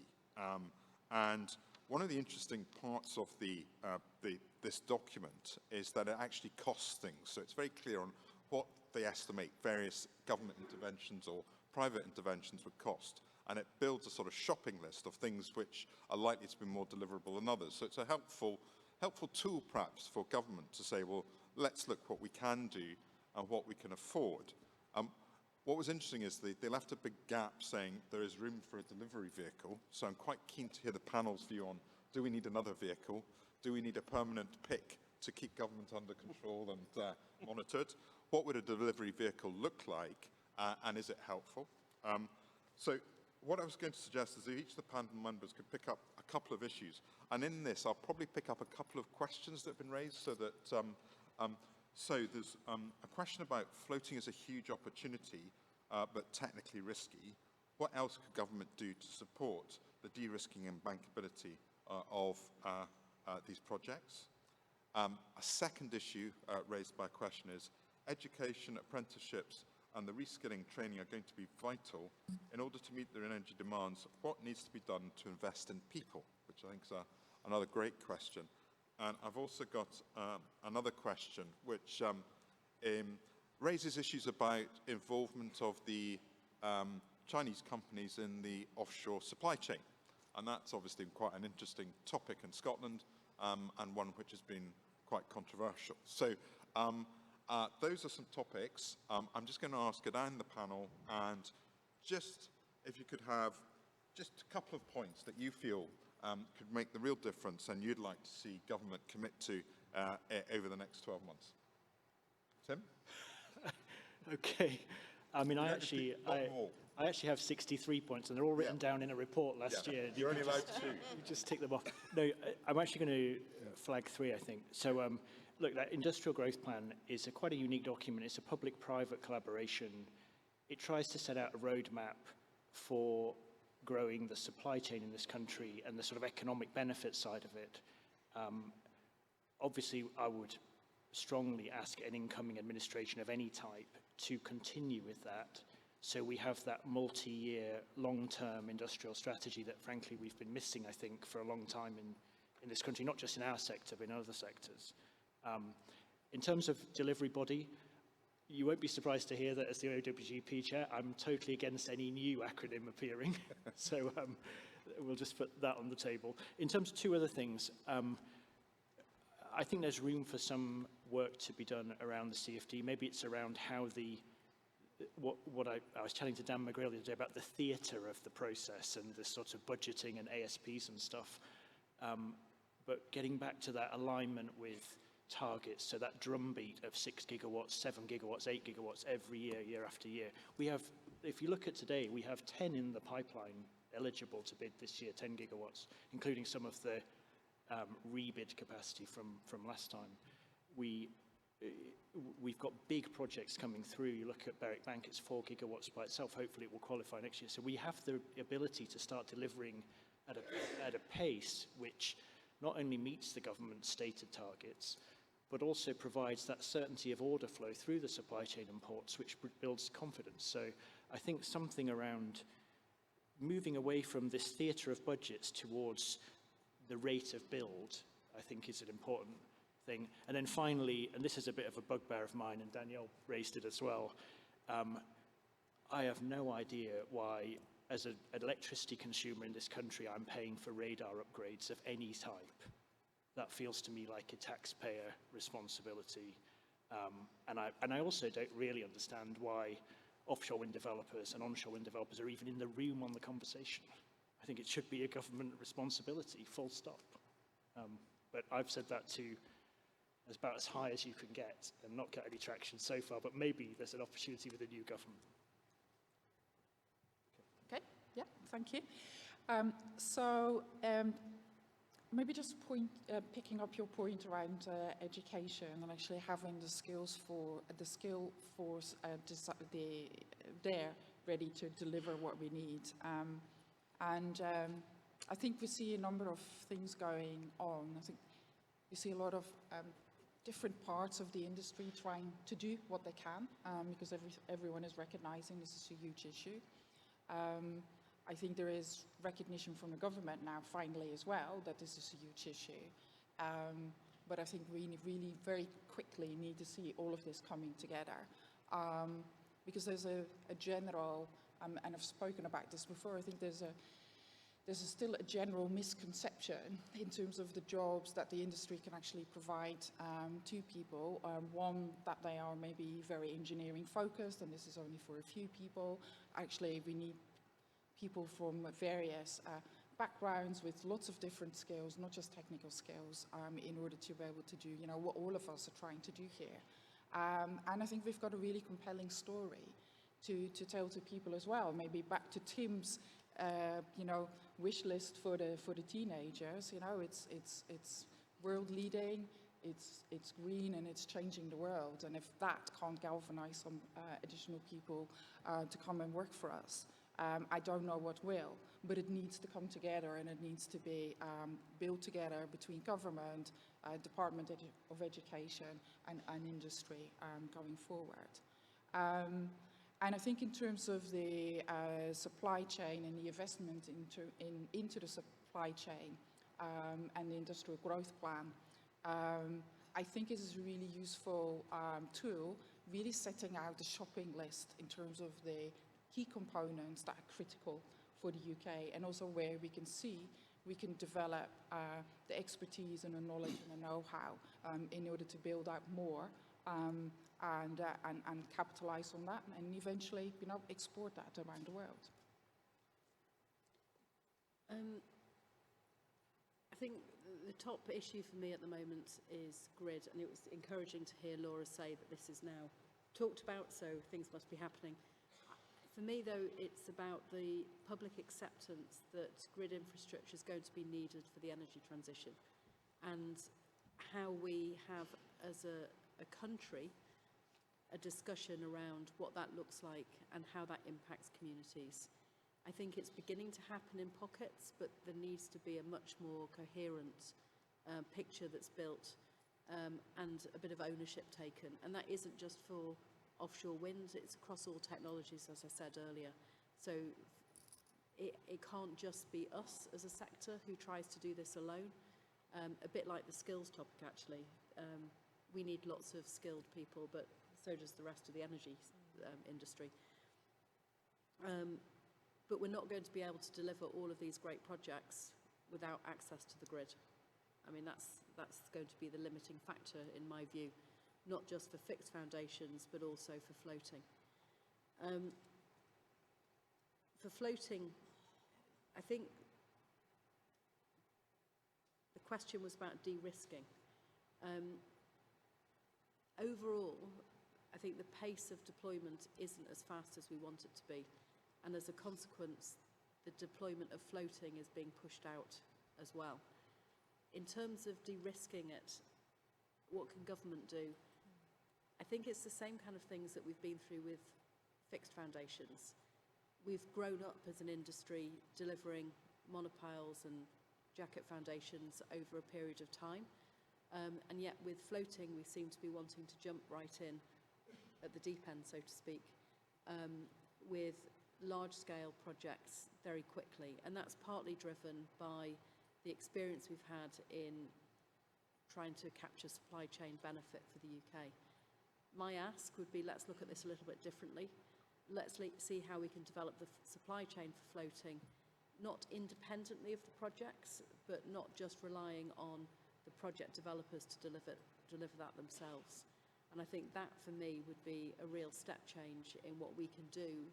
And one of the interesting parts of this document is that it actually costs things. So it's very clear on what they estimate various government interventions or private interventions would cost. And it builds a sort of shopping list of things which are likely to be more deliverable than others. So it's a helpful tool perhaps for government to say, well, let's look what we can do and what we can afford. What was interesting is they left a big gap saying there is room for a delivery vehicle. So I'm quite keen to hear the panel's view on, do we need another vehicle? Do we need a permanent PIC to keep government under control and monitored? What would a delivery vehicle look like? And is it helpful? So what I was going to suggest is that each of the panel members could pick up a couple of issues. And in this, I'll probably pick up a couple of questions that have been raised so that so there's a question about floating as a huge opportunity. but technically risky, what else could government do to support the de-risking and bankability of these projects? A second issue raised by a question is education, apprenticeships, and the reskilling training are going to be vital in order to meet their energy demands. What needs to be done to invest in people, which I think is another great question. And I've also got another question which raises issues about involvement of the Chinese companies in the offshore supply chain. And that's obviously quite an interesting topic in Scotland, and one which has been quite controversial. So those are some topics. I'm just going to ask down the panel, and just if you could have just a couple of points that you feel could make the real difference and you'd like to see government commit to over the next 12 months. Tim? Okay. I mean, I actually have 63 points, and they're all written down in a report last year. You're only allowed 2. You just tick them off. No, I'm actually going to flag 3, I think. So, look, that industrial growth plan is quite a unique document. It's a public-private collaboration. It tries to set out a roadmap for growing the supply chain in this country and the sort of economic benefit side of it. Obviously, I would strongly ask an incoming administration of any type to continue with that, so we have that multi-year, long-term industrial strategy that, frankly, we've been missing, I think, for a long time in this country, not just in our sector, but in other sectors. In terms of delivery body, you won't be surprised to hear that as the OWGP chair, I'm totally against any new acronym appearing. So we'll just put that on the table. In terms of 2 other things, I think there's room for some work to be done around the CFD. Maybe it's around how what I was chatting to Dan McGrail the other day about the theatre of the process and the sort of budgeting and ASPs and stuff. But getting back to that alignment with targets, so that drumbeat of 6 gigawatts, 7 gigawatts, 8 gigawatts every year, year after year. We have, if you look at today, we have 10 in the pipeline eligible to bid this year, 10 gigawatts, including some of the rebid capacity from last time. We've got big projects coming through. You look at Berwick Bank, it's 4 gigawatts by itself. Hopefully it will qualify next year. So we have the ability to start delivering at a pace which not only meets the government's stated targets, but also provides that certainty of order flow through the supply chain and ports, which builds confidence. So I think something around moving away from this theatre of budgets towards the rate of build, I think is an important thing. And then finally, and this is a bit of a bugbear of mine, and Danielle raised it as well, I have no idea why, as an electricity consumer in this country, I'm paying for radar upgrades of any type. That feels to me like a taxpayer responsibility. And I also don't really understand why offshore wind developers and onshore wind developers are even in the room on the conversation. I think it should be a government responsibility, full stop. But I've said that to about as high as you can get and not get any traction so far, but maybe there's an opportunity with a new government. Okay, yeah, thank you. Maybe just picking up your point around education and actually having the skills for the skill force there ready to deliver what we need. I think we see a number of things going on. I think we see a lot of different parts of the industry trying to do what they can because everyone is recognizing this is a huge issue. I think there is recognition from the government now, finally, as well, that this is a huge issue. But I think we really very quickly need to see all of this coming together. Because there's a general, and I've spoken about this before, I think there's still a general misconception in terms of the jobs that the industry can actually provide to people. One, that they are maybe very engineering focused, and this is only for a few people. Actually, we need people from various backgrounds with lots of different skills, not just technical skills, in order to be able to do, what all of us are trying to do here. And I think we've got a really compelling story to tell to people as well. Maybe back to Tim's, wish list for the teenagers. It's world leading. it's green and it's changing the world. And if that can't galvanize some additional people to come and work for us, I don't know what will. But it needs to come together, and it needs to be built together between government, Department of Education and industry going forward. And I think in terms of the supply chain and the investment into the supply chain and the industrial growth plan, I think it is a really useful tool, really setting out the shopping list in terms of the key components that are critical for the UK, and also where we can see we can develop the expertise and the knowledge and the know-how in order to build out more and capitalize on that, and eventually, export that around the world. I think the top issue for me at the moment is grid, and it was encouraging to hear Laura say that this is now talked about, so things must be happening. For me, though, it's about the public acceptance that grid infrastructure is going to be needed for the energy transition, and how we have, as a country, a discussion around what that looks like and how that impacts communities. I think it's beginning to happen in pockets, but there needs to be a much more coherent picture that's built and a bit of ownership taken. And that isn't just for offshore wind, it's across all technologies, as I said earlier. So it can't just be us as a sector who tries to do this alone. A bit like the skills topic, actually. We need lots of skilled people, but so does the rest of the energy industry. But we're not going to be able to deliver all of these great projects without access to the grid. I mean, that's going to be the limiting factor, in my view, not just for fixed foundations, but also for floating. For floating, I think the question was about de-risking. Overall, I think the pace of deployment isn't as fast as we want it to be. And as a consequence, the deployment of floating is being pushed out as well. In terms of de-risking it, what can government do? I think it's the same kind of things that we've been through with fixed foundations. We've grown up as an industry delivering monopiles and jacket foundations over a period of time. And yet with floating, we seem to be wanting to jump right in at the deep end, so to speak, with large-scale projects very quickly. And that's partly driven by the experience we've had in trying to capture supply chain benefit for the UK. My ask would be, let's look at this a little bit differently. Let's see how we can develop the supply chain for floating, not independently of the projects, but not just relying on the project developers to deliver that themselves. And I think that, for me, would be a real step change in what we can do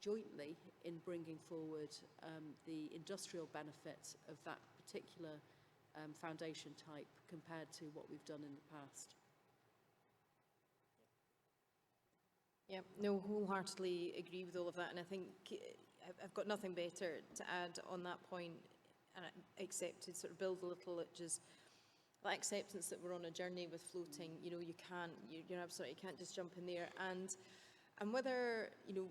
jointly in bringing forward the industrial benefit of that particular foundation type compared to what we've done in the past. Yeah, no, wholeheartedly agree with all of that, and I think I've got nothing better to add on that point, and except to sort of build a little, which is that acceptance that we're on a journey with floating. You know, you're absolutely, you can't just jump in there, and whether, you know,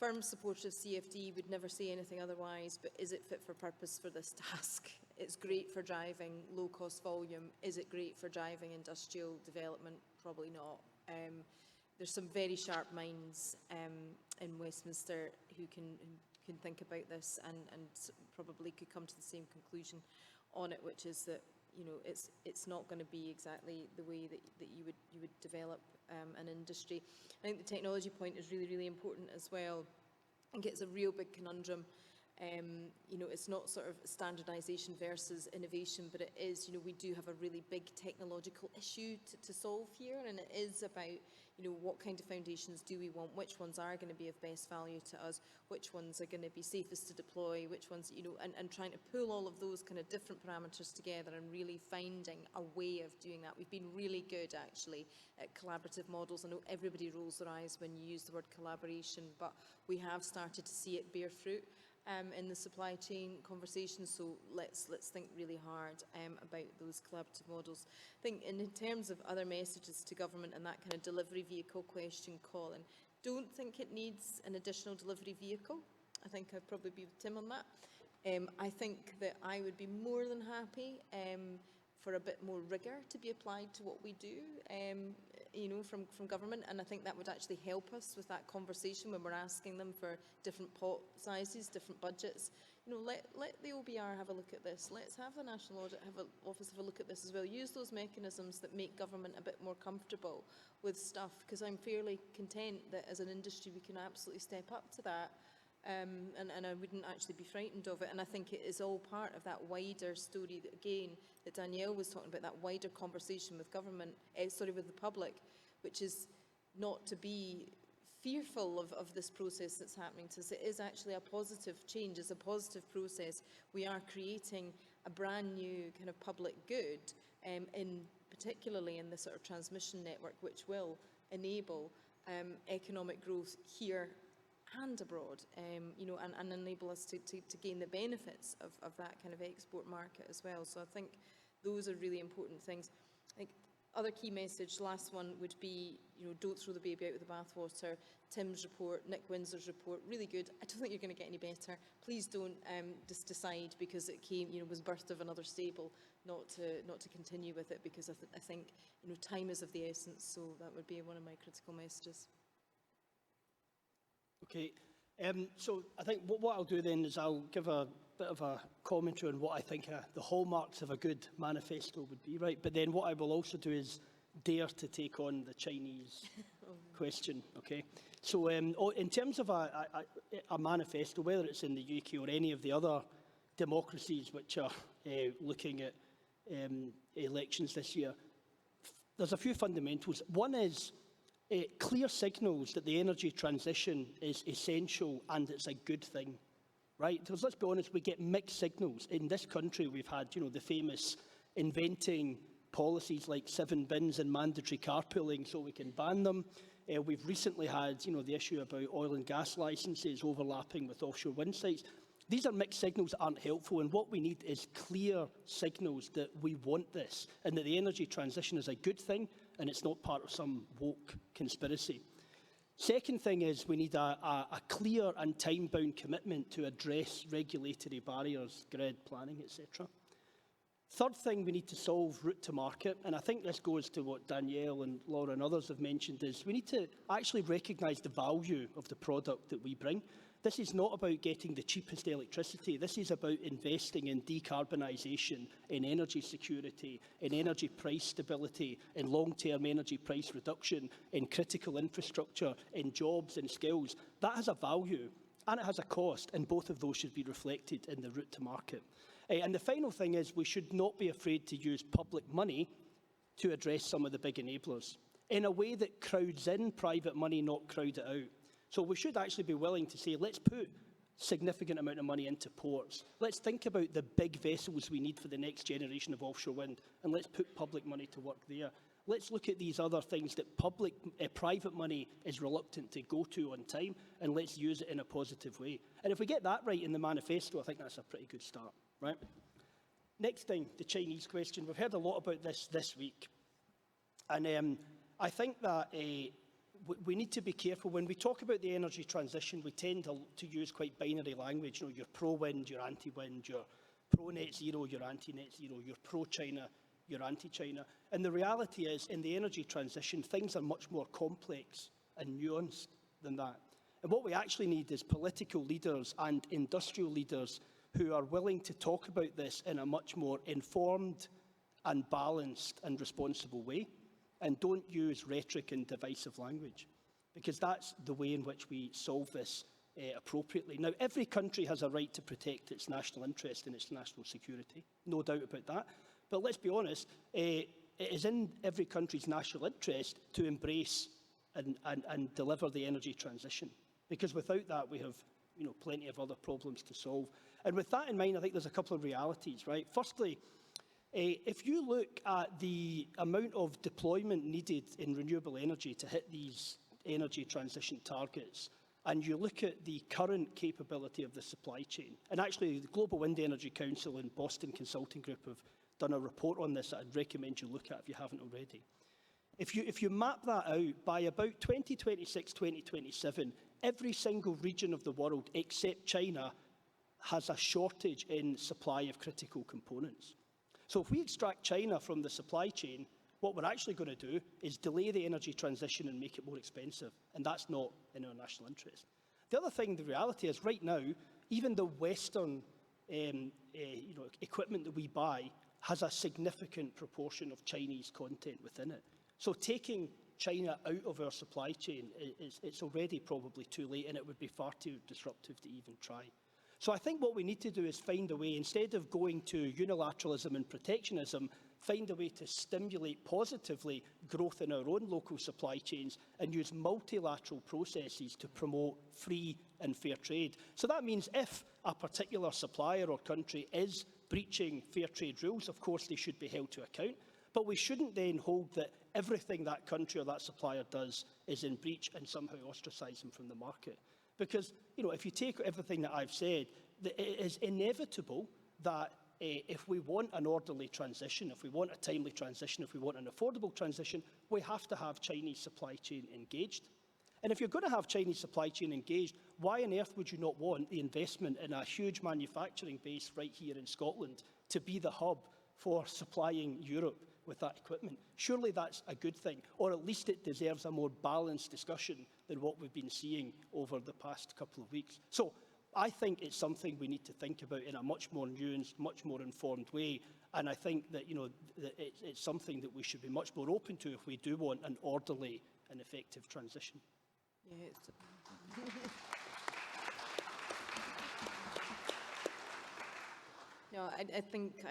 firm supporters of CFD would never say anything otherwise, but is it fit for purpose for this task? It's great for driving low-cost volume. Is it great for driving industrial development? Probably not. There's some very sharp minds in Westminster who can think about this and probably could come to the same conclusion on it, which is that, you know, it's not going to be exactly the way that you would develop an industry. I think the technology point is really, really important as well. I think it's a real big conundrum. You know, it's not sort of standardization versus innovation, but it is, you know, we do have a really big technological issue to solve here, and it is about, you know, what kind of foundations do we want, which ones are going to be of best value to us, which ones are going to be safest to deploy, which ones, you know, and trying to pull all of those kind of different parameters together and really finding a way of doing that. We've been really good, actually, at collaborative models. I know everybody rolls their eyes when you use the word collaboration, but we have started to see it bear fruit. in the supply chain conversation. So let's think really hard about those collaborative models. I think in terms of other messages to government and that kind of delivery vehicle question, Colin, don't think it needs an additional delivery vehicle. I think I'd probably be with Tim on that. I think that I would be more than happy for a bit more rigour to be applied to what we do, you know, from government, and I think that would actually help us with that conversation when we're asking them for different pot sizes, different budgets. You know, let the OBR have a look at this. Let's have the National Audit Office have a look at this as well. Use those mechanisms that make government a bit more comfortable with stuff, because I'm fairly content that as an industry we can absolutely step up to that. And I wouldn't actually be frightened of it. And I think it is all part of that wider story that, again, that Danielle was talking about, that wider conversation with government, with the public, which is not to be fearful of this process that's happening to us. It is actually a positive change, it's a positive process. We are creating a brand new kind of public good, particularly in the sort of transmission network, which will enable economic growth here and abroad, you know, and enable us to gain the benefits of that kind of export market as well. So I think those are really important things. I think other key message, last one, would be, you know, don't throw the baby out with the bathwater. Tim's report, Nick Windsor's report, really good. I don't think you're going to get any better. Please don't just decide because it came, you know, was birthed of another stable, not to continue with it, because I think, you know, time is of the essence. So that would be one of my critical messages. Okay, so I think what I'll do then is I'll give a bit of a commentary on what I think the hallmarks of a good manifesto would be, right? But then what I will also do is dare to take on the Chinese question, okay? So in terms of a manifesto, whether it's in the UK or any of the other democracies which are looking at elections this year, there's a few fundamentals. One is clear signals that the energy transition is essential and it's a good thing, right? Because let's be honest, we get mixed signals. In this country, we've had, you know, the famous inventing policies like 7 bins and mandatory carpooling so we can ban them. We've recently had, you know, the issue about oil and gas licenses overlapping with offshore wind sites. These are mixed signals that aren't helpful, and what we need is clear signals that we want this and that the energy transition is a good thing and it's not part of some woke conspiracy. Second thing is we need a clear and time-bound commitment to address regulatory barriers, grid planning, etc. Third thing we need to solve, route to market, and I think this goes to what Danielle and Laura and others have mentioned, is we need to actually recognise the value of the product that we bring. This is not about getting the cheapest electricity. This is about investing in decarbonisation, in energy security, in energy price stability, in long-term energy price reduction, in critical infrastructure, in jobs and skills. That has a value and it has a cost, and both of those should be reflected in the route to market. And the final thing is we should not be afraid to use public money to address some of the big enablers in a way that crowds in private money, not crowd it out. So we should actually be willing to say, let's put significant amount of money into ports. Let's think about the big vessels we need for the next generation of offshore wind, and let's put public money to work there. Let's look at these other things that private money is reluctant to go to on time, and let's use it in a positive way. And if we get that right in the manifesto, I think that's a pretty good start, right? Next thing, the Chinese question. We've heard a lot about this week. And I think that we need to be careful. When we talk about the energy transition, we tend to use quite binary language. You know, you're pro-wind, you're anti-wind, you're pro-net zero, you're anti-net zero, you're pro-China, you're anti-China. And the reality is, in the energy transition, things are much more complex and nuanced than that. And what we actually need is political leaders and industrial leaders who are willing to talk about this in a much more informed and balanced and responsible way, and don't use rhetoric and divisive language, because that's the way in which we solve this appropriately. Now, every country has a right to protect its national interest and its national security, no doubt about that. But let's be honest, it is in every country's national interest to embrace and deliver the energy transition, because without that we have, you know, plenty of other problems to solve. And with that in mind, I think there's a couple of realities, right? Firstly, if you look at the amount of deployment needed in renewable energy to hit these energy transition targets, and you look at the current capability of the supply chain, and actually the Global Wind Energy Council and Boston Consulting Group have done a report on this that I'd recommend you look at if you haven't already. If you map that out, by about 2026, 2027, every single region of the world except China has a shortage in supply of critical components. So if we extract China from the supply chain, what we're actually going to do is delay the energy transition and make it more expensive, and that's not in our national interest. The other thing, the reality is, right now, even the Western equipment that we buy has a significant proportion of Chinese content within it. So taking China out of our supply chain, it's already probably too late, and it would be far too disruptive to even try. So I think what we need to do is find a way, instead of going to unilateralism and protectionism, find a way to stimulate positively growth in our own local supply chains and use multilateral processes to promote free and fair trade. So that means if a particular supplier or country is breaching fair trade rules, of course they should be held to account. But we shouldn't then hold that everything that country or that supplier does is in breach and somehow ostracise them from the market. Because, if you take everything that I've said, it is inevitable that if we want an orderly transition, if we want a timely transition, if we want an affordable transition, we have to have Chinese supply chain engaged. And if you're going to have Chinese supply chain engaged, why on earth would you not want the investment in a huge manufacturing base right here in Scotland to be the hub for supplying Europe with that equipment? Surely that's a good thing, or at least it deserves a more balanced discussion than what we've been seeing over the past couple of weeks. So I think it's something we need to think about in a much more nuanced, much more informed way. And I think that, that it's something that we should be much more open to if we do want an orderly and effective transition. Yeah, No, I think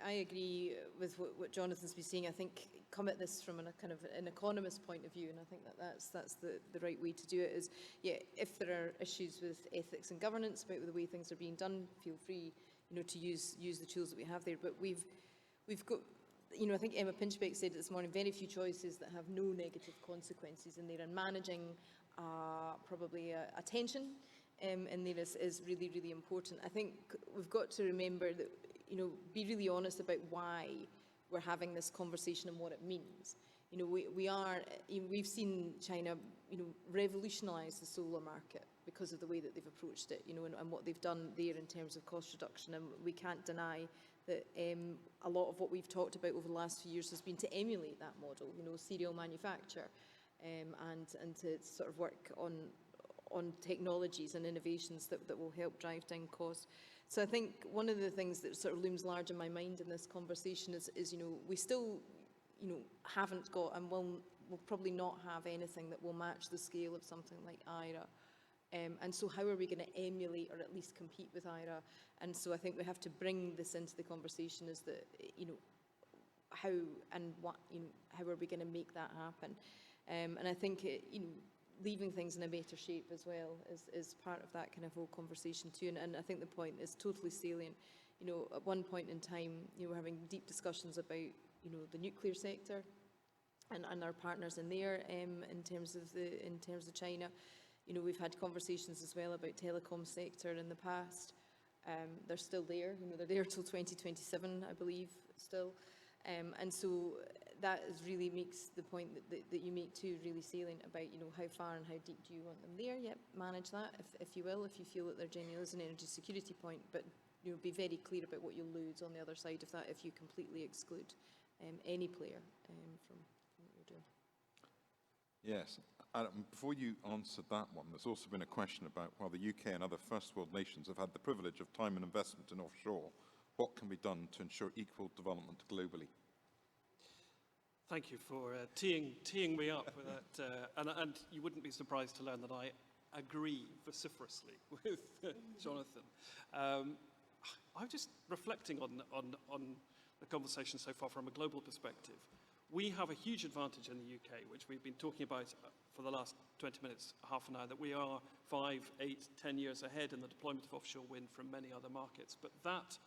I agree with what Jonathan's been saying. I think come at this from a kind of an economist point of view, and I think that's the right way to do it. Is if there are issues with ethics and governance about the way things are being done, feel free, to use the tools that we have there. But we've got, I think Emma Pinchbeck said this morning, very few choices that have no negative consequences in there, and managing probably a tension in there is really, really important. I think we've got to remember that, be really honest about why we're having this conversation and what it means. We've seen China, revolutionise the solar market because of the way that they've approached it, and what they've done there in terms of cost reduction. And we can't deny that a lot of what we've talked about over the last few years has been to emulate that model, serial manufacture, and to sort of work on technologies and innovations that will help drive down costs. So I think one of the things that sort of looms large in my mind in this conversation is we still, haven't got and will probably not have anything that will match the scale of something like IRA. And so how are we going to emulate or at least compete with IRA? And so I think we have to bring this into the conversation, is that, how and what, how are we going to make that happen? And I think, leaving things in a better shape as well is part of that kind of whole conversation too. And I think the point is totally salient. At one point in time, we're having deep discussions about, the nuclear sector and our partners in there in terms of China. We've had conversations as well about telecom sector in the past. They're still there. They're there till 2027, I believe, still. And so that really makes the point that you make too really salient about, how far and how deep do you want them there? Yep, manage that if you will, if you feel that there genuinely is an energy security point, but be very clear about what you'll lose on the other side of that if you completely exclude any player from what you're doing. Yes. Before you answer that one, there's also been a question about while the UK and other first world nations have had the privilege of time and investment in offshore, what can be done to ensure equal development globally? Thank you for teeing me up with that. And you wouldn't be surprised to learn that I agree vociferously with Jonathan. I'm just reflecting on the conversation so far from a global perspective. We have a huge advantage in the UK, which we've been talking about for the last 20 minutes, half an hour, that we are 5, 8, 10 years ahead in the deployment of offshore wind from many other markets. But that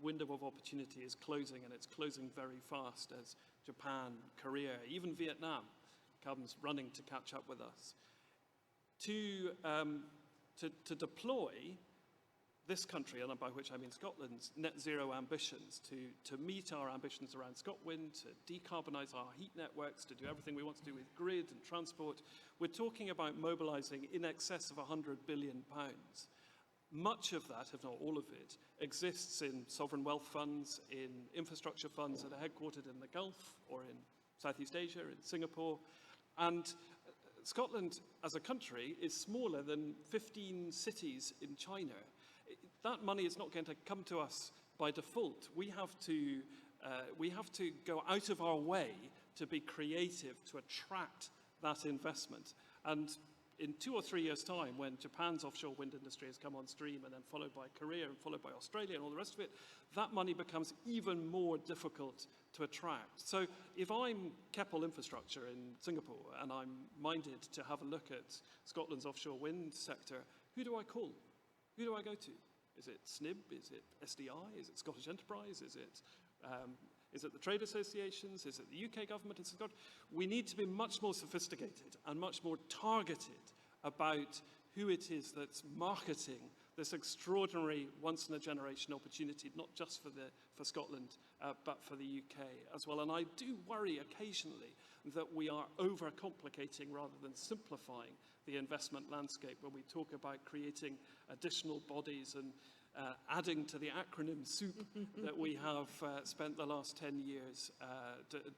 window of opportunity is closing, and it's closing very fast as Japan, Korea, even Vietnam comes running to catch up with us. To to deploy this country, and by which I mean Scotland's net zero ambitions, to meet our ambitions around ScotWind, to decarbonise our heat networks, to do everything we want to do with grid and transport, we're talking about mobilising in excess of £100 billion. Much of that, if not all of it, exists in sovereign wealth funds, in infrastructure funds that are headquartered in the Gulf or in Southeast Asia, in Singapore. And Scotland as a country is smaller than 15 cities in China. That money is not going to come to us by default. We have to go out of our way to be creative to attract that investment. And in 2 or 3 years' time, when Japan's offshore wind industry has come on stream, and then followed by Korea and followed by Australia and all the rest of it, that money becomes even more difficult to attract. So if I'm Keppel Infrastructure in Singapore and I'm minded to have a look at Scotland's offshore wind sector, who do I call? Who do I go to? Is it SNIB? Is it SDI? Is it Scottish Enterprise? Is it the trade associations? Is it the UK government? We need to be much more sophisticated and much more targeted about who it is that's marketing this extraordinary once-in-a-generation opportunity, not just for Scotland, but for the UK as well. And I do worry occasionally that we are overcomplicating rather than simplifying the investment landscape when we talk about creating additional bodies and adding to the acronym soup that we have spent the last 10 years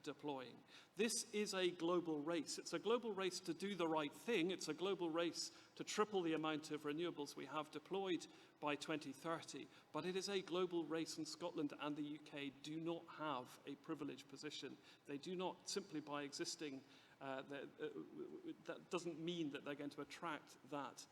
deploying. This is a global race. It's a global race to do the right thing. It's a global race to triple the amount of renewables we have deployed by 2030. But it is a global race, and Scotland and the UK do not have a privileged position. They do not, simply by existing, that doesn't mean that they're going to attract that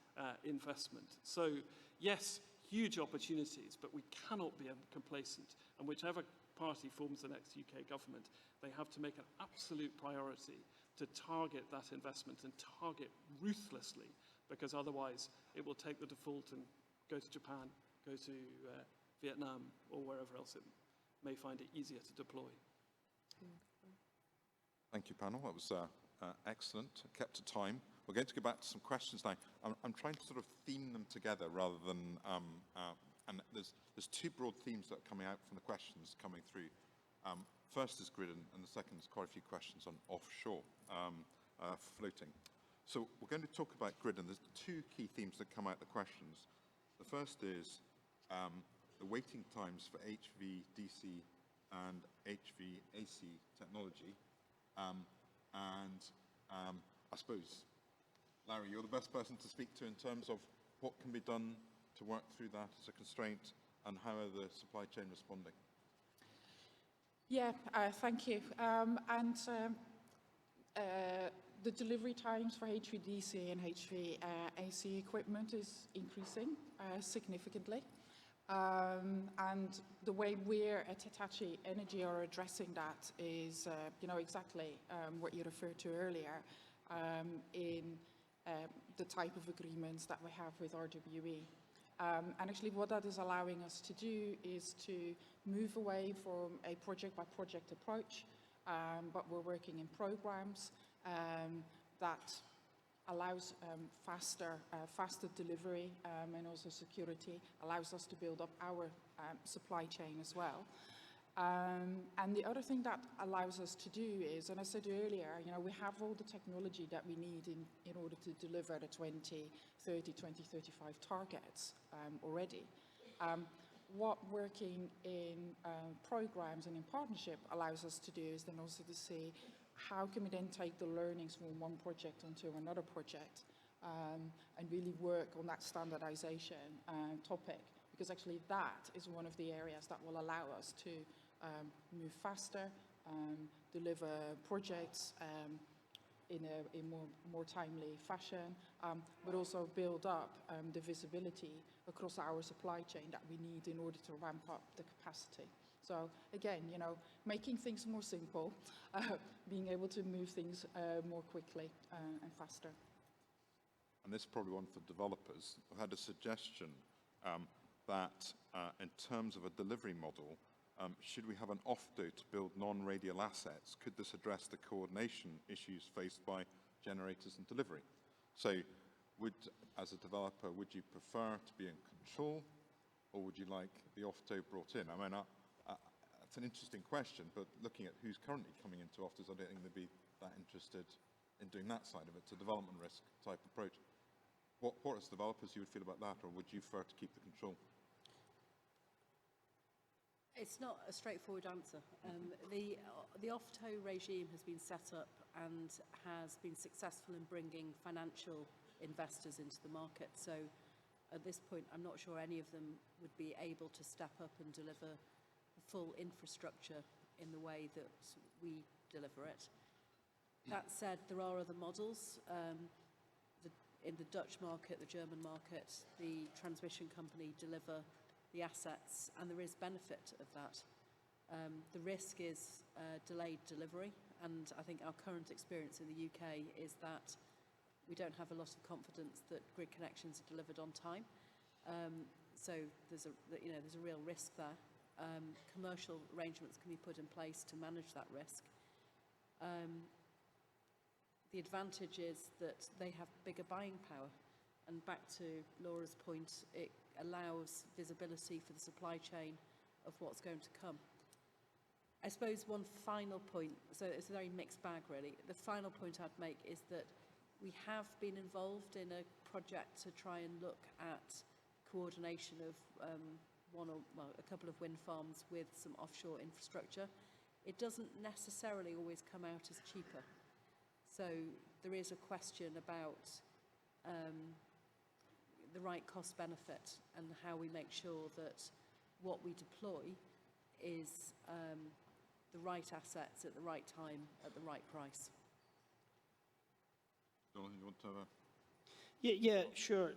investment. So, yes, huge opportunities, but we cannot be complacent. And whichever party forms the next UK government, they have to make an absolute priority to target that investment and target ruthlessly, because otherwise it will take the default and go to Japan, go to Vietnam, or wherever else it may find it easier to deploy. Thank you, panel. That was excellent. Kept to time. We're going to go back to some questions now. I'm trying to sort of theme them together rather than, and there's two broad themes that are coming out from the questions coming through. First is grid, and the second is quite a few questions on offshore floating. So we're going to talk about grid, and there's two key themes that come out of the questions. The first is the waiting times for HVDC and HVAC technology. I suppose, Larry, you're the best person to speak to in terms of what can be done to work through that as a constraint, and how are the supply chain responding? Yeah, thank you. The delivery times for HVDC and HVAC equipment is increasing significantly. And the way we're at Hitachi Energy are addressing that is, exactly what you referred to earlier in the type of agreements that we have with RWE. And actually what that is allowing us to do is to move away from a project-by-project approach, but we're working in programs that allows faster delivery and also security, allows us to build up our supply chain as well. And the other thing that allows us to do is, and I said earlier, we have all the technology that we need in order to deliver the 2030, 2035 targets already. What working in programs and in partnership allows us to do is then also to see how can we then take the learnings from one project onto another project and really work on that standardization topic, because actually that is one of the areas that will allow us to move faster, deliver projects in a more timely fashion, but also build up the visibility across our supply chain that we need in order to ramp up the capacity. So again, making things more simple, being able to move things more quickly and faster. And this is probably one for developers. I had a suggestion that in terms of a delivery model, should we have an OFDO to build non-radial assets? Could this address the coordination issues faced by generators and delivery? So as a developer, would you prefer to be in control, or would you like the OFTO brought in? I mean, that's an interesting question, but looking at who's currently coming into OFTOs, I don't think they'd be that interested in doing that side of it. It's a development risk type approach. What as developers you would feel about that, or would you prefer to keep the control? It's not a straightforward answer. The OFTO regime has been set up and has been successful in bringing financial investors into the market. So at this point, I'm not sure any of them would be able to step up and deliver the full infrastructure in the way that we deliver it. That said, there are other models. In the Dutch market, the German market, the transmission company deliver the assets, and there is benefit of that. The risk is delayed delivery, and I think our current experience in the UK is that we don't have a lot of confidence that grid connections are delivered on time. So there's a real risk there. Commercial arrangements can be put in place to manage that risk. The advantage is that they have bigger buying power. And back to Laura's point, it allows visibility for the supply chain of what's going to come. I suppose one final point, so it's a very mixed bag really. The final point I'd make is that we have been involved in a project to try and look at coordination of a couple of wind farms with some offshore infrastructure. It doesn't necessarily always come out as cheaper. So there is a question about the right cost benefit and how we make sure that what we deploy is the right assets at the right time at the right price. Colin, you want to have a... Yeah, sure.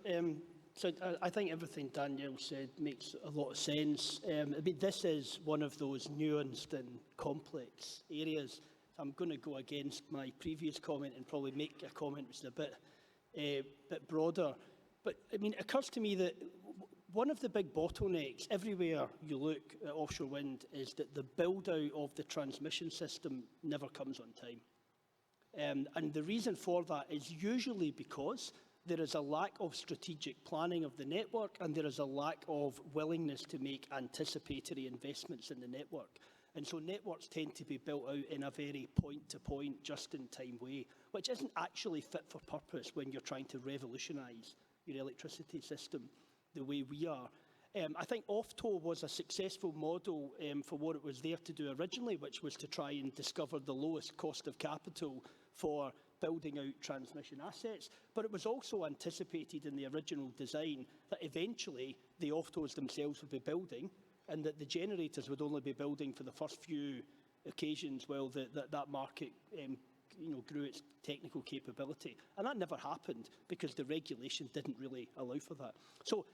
So I think everything Danielle said makes a lot of sense. I mean, this is one of those nuanced and complex areas. I'm going to go against my previous comment and probably make a comment which is a bit broader. But I mean, it occurs to me that one of the big bottlenecks everywhere you look at offshore wind is that the build out of the transmission system never comes on time. And the reason for that is usually because there is a lack of strategic planning of the network, and there is a lack of willingness to make anticipatory investments in the network. And so networks tend to be built out in a very point-to-point, just-in-time way, which isn't actually fit for purpose when you're trying to revolutionise your electricity system the way we are. I think OFTO was a successful model for what it was there to do originally, which was to try and discover the lowest cost of capital for building out transmission assets. But it was also anticipated in the original design that eventually the OFTOs themselves would be building, and that the generators would only be building for the first few occasions while that market grew its technical capability. And that never happened because the regulation didn't really allow for that. So,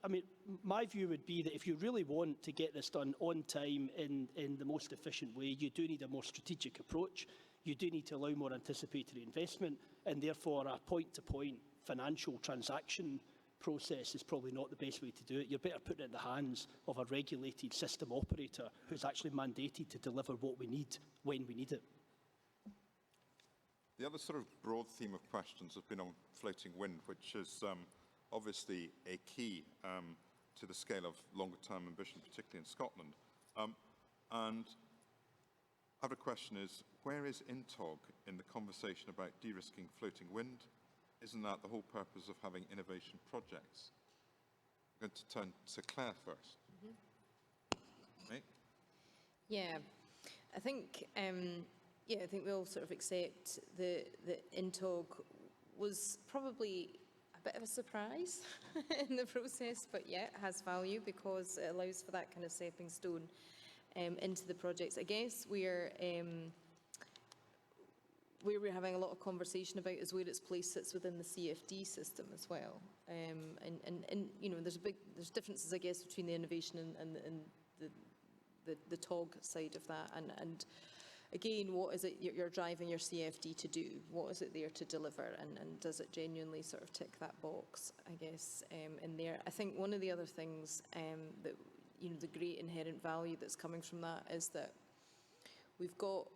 I mean, my view would be that if you really want to get this done on time in the most efficient way, you do need a more strategic approach. You do need to allow more anticipatory investment, and therefore a point-to-point financial transaction process is probably not the best way to do it. You're better putting it in the hands of a regulated system operator who's actually mandated to deliver what we need when we need it. The other sort of broad theme of questions has been on floating wind, which is obviously a key to the scale of longer-term ambition, particularly in Scotland. And other question is, where is INTOG in the conversation about de-risking floating wind? Isn't that the whole purpose of having innovation projects? I'm going to turn to Claire first. Right? Yeah, I think I think we all sort of accept that INTOG was probably a bit of a surprise in the process, but yeah, it has value because it allows for that kind of stepping stone into the projects. I guess where we're having a lot of conversation about is where its place sits within the CFD system as well. And you know, there's differences, I guess, between the innovation and the TOG side of that. And again, what is it you're driving your CFD to do? What is it there to deliver? And does it genuinely sort of tick that box, I guess, in there? I think one of the other things that, you know, the great inherent value that's coming from that is that we've got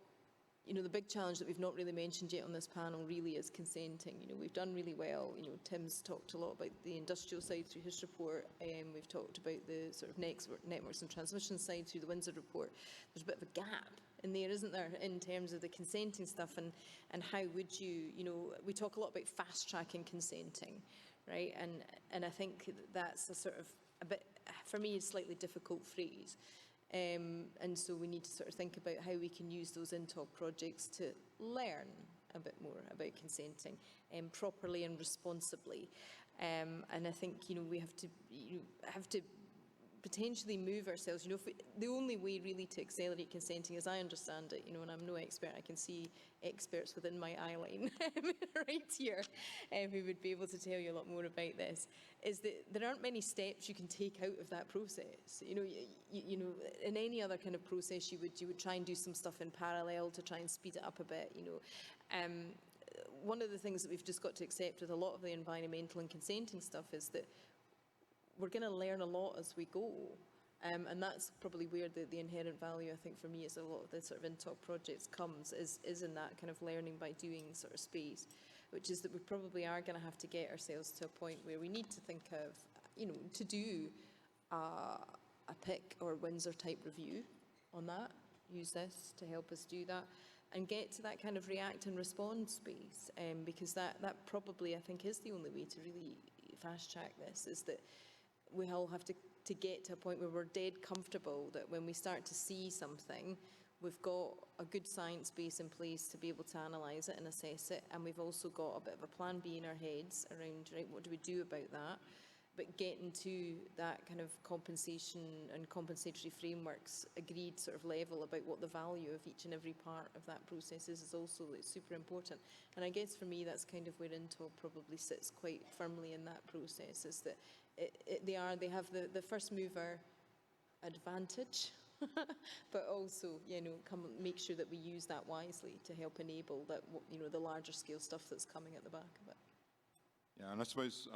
you know, the big challenge that we've not really mentioned yet on this panel really is consenting. You know, we've done really well. You know, Tim's talked a lot about the industrial side through his report. We've talked about the sort of networks and transmission side through the Windsor report. There's a bit of a gap in there, isn't there, in terms of the consenting stuff, and how would you, you know, we talk a lot about fast-tracking consenting, right? And I think that's a sort of a bit, for me, a slightly difficult phrase. And so we need to sort of think about how we can use those INTOG projects to learn a bit more about consenting properly and responsibly. And I think, you know, we have to potentially move ourselves. You know, the only way really to accelerate consenting, as I understand it, you know, and I'm no expert, I can see experts within my eye line right here who would be able to tell you a lot more about this, is that there aren't many steps you can take out of that process. You know, you know, in any other kind of process, you would try and do some stuff in parallel to try and speed it up a bit. You know, one of the things that we've just got to accept with a lot of the environmental and consenting stuff is that we're going to learn a lot as we go. And that's probably where the inherent value, I think, for me, is a lot of the sort of INTOG projects comes, is in that kind of learning by doing sort of space, which is that we probably are going to have to get ourselves to a point where we need to think of, you know, to do a PIC or Windsor type review on that, use this to help us do that, and get to that kind of react and respond space, because that probably, I think, is the only way to really fast track this, is that we all have to get to a point where we're dead comfortable that when we start to see something, we've got a good science base in place to be able to analyse it and assess it, and we've also got a bit of a plan B in our heads around, right, what do we do about that? But getting to that kind of compensation and compensatory frameworks agreed sort of level about what the value of each and every part of that process is also super important. And I guess for me, that's kind of where INTOG probably sits quite firmly in that process, is that they have the first mover advantage, but also, you know, make sure that we use that wisely to help enable that, you know, the larger scale stuff that's coming at the back of it. Yeah, and I suppose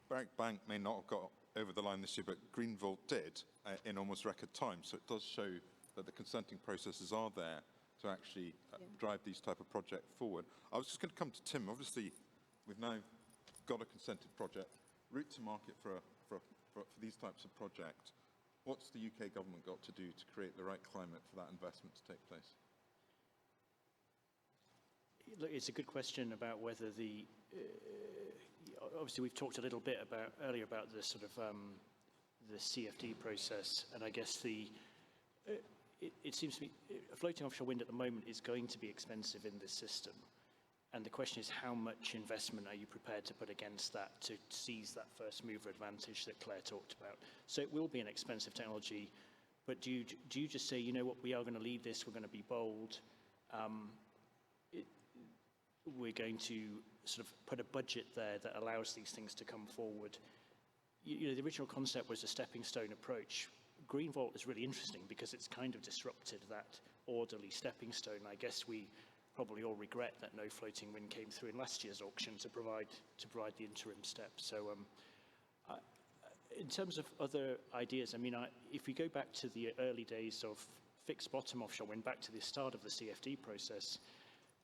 Berwick Bank may not have got over the line this year, but Greenvolt did in almost record time. So it does show that the consenting processes are there to actually drive these type of projects forward. I was just going to come to Tim. Obviously, we've now got a consented project. Route to market for these types of projects. What's the UK government got to do to create the right climate for that investment to take place? Look, it's a good question about whether the obviously we've talked a little bit earlier about the sort of the CFD process, and I guess it seems to me floating offshore wind at the moment is going to be expensive in this system. And the question is, how much investment are you prepared to put against that to seize that first mover advantage that Claire talked about? So it will be an expensive technology, but do you just say, you know what, we are going to lead this, we're going to be bold, we're going to sort of put a budget there that allows these things to come forward? You know, the original concept was a stepping stone approach. Greenvolt is really interesting because it's kind of disrupted that orderly stepping stone. I guess we probably all regret that no floating wind came through in last year's auction to provide the interim step. So in terms of other ideas, I mean, if we go back to the early days of fixed bottom offshore wind, back to the start of the CFD process,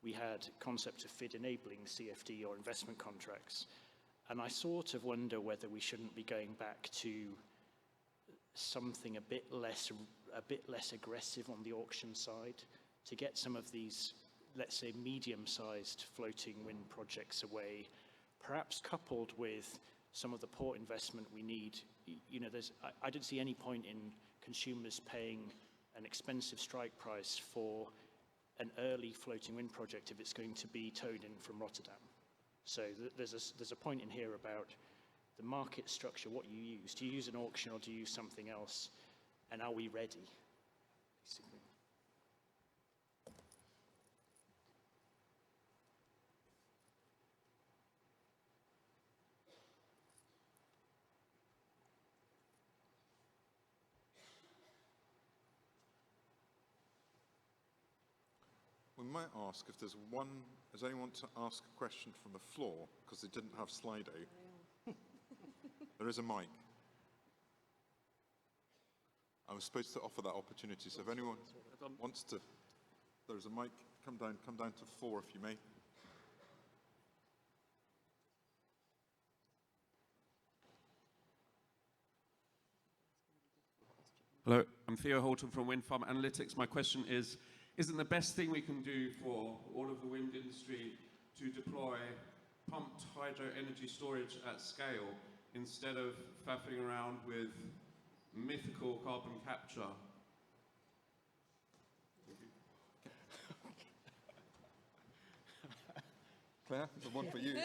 we had concept of FID enabling CFD or investment contracts. And I sort of wonder whether we shouldn't be going back to something a bit less aggressive on the auction side to get some of these, let's say, medium-sized floating wind projects away, perhaps coupled with some of the port investment we need. You know, I didn't see any point in consumers paying an expensive strike price for an early floating wind project if it's going to be towed in from Rotterdam. So there's a point in here about the market structure, what you use. Do you use an auction or do you use something else? And are we ready, basically? We might ask if there's does anyone want to ask a question from the floor? Because they didn't have Slido. There is a mic. I was supposed to offer that opportunity, so if anyone wants to, there's a mic come down to the floor if you may. Hello, I'm Theo Holton from Wind Farm Analytics. My question is, isn't the best thing we can do for all of the wind industry to deploy pumped hydro energy storage at scale instead of faffing around with mythical carbon capture? Claire, there's one for you.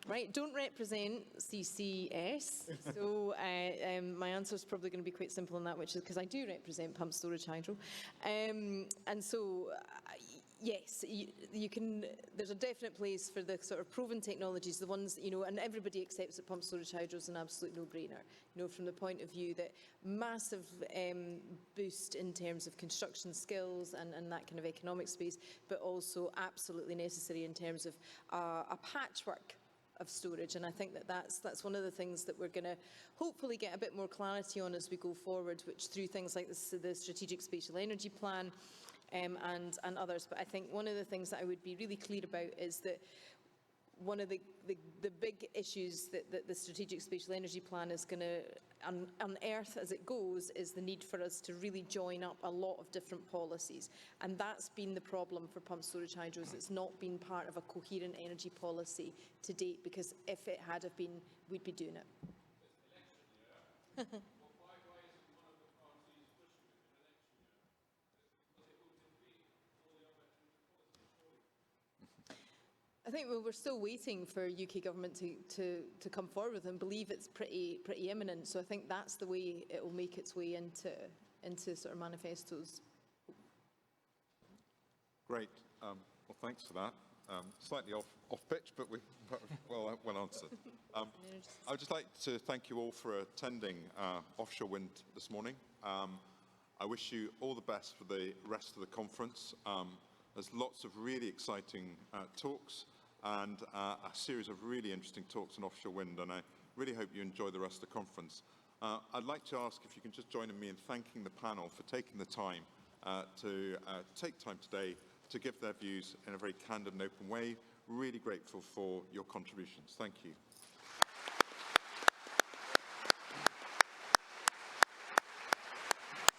Right, don't represent CCS. So my answer is probably going to be quite simple on that, which is because I do represent pumped storage hydro. And so, yes, you can, there's a definite place for the sort of proven technologies, the ones, you know, and everybody accepts that pumped storage hydro is an absolute no-brainer, you know, from the point of view that massive boost in terms of construction skills and that kind of economic space, but also absolutely necessary in terms of a patchwork of storage. And I think that that's one of the things that we're going to hopefully get a bit more clarity on as we go forward, which through things like the Strategic Spatial Energy Plan, and others. But I think one of the things that I would be really clear about is that one of the big issues that the Strategic Spatial Energy Plan is going to unearth as it goes is the need for us to really join up a lot of different policies. And that's been the problem for pumped storage hydros. It's not been part of a coherent energy policy to date, because if it had have been, we'd be doing it. I think we're still waiting for UK government to come forward and believe it's pretty imminent. So I think that's the way it will make its way into sort of manifestos. Great. Well, thanks for that. Slightly off pitch, but well answered. I would just like to thank you all for attending Offshore Wind this morning. I wish you all the best for the rest of the conference. There's lots of really exciting talks and a series of really interesting talks on offshore wind, and I really hope you enjoy the rest of the conference. I'd like to ask if you can just join me in thanking the panel for taking the time to take time today to give their views in a very candid and open way. Really grateful for your contributions. Thank you.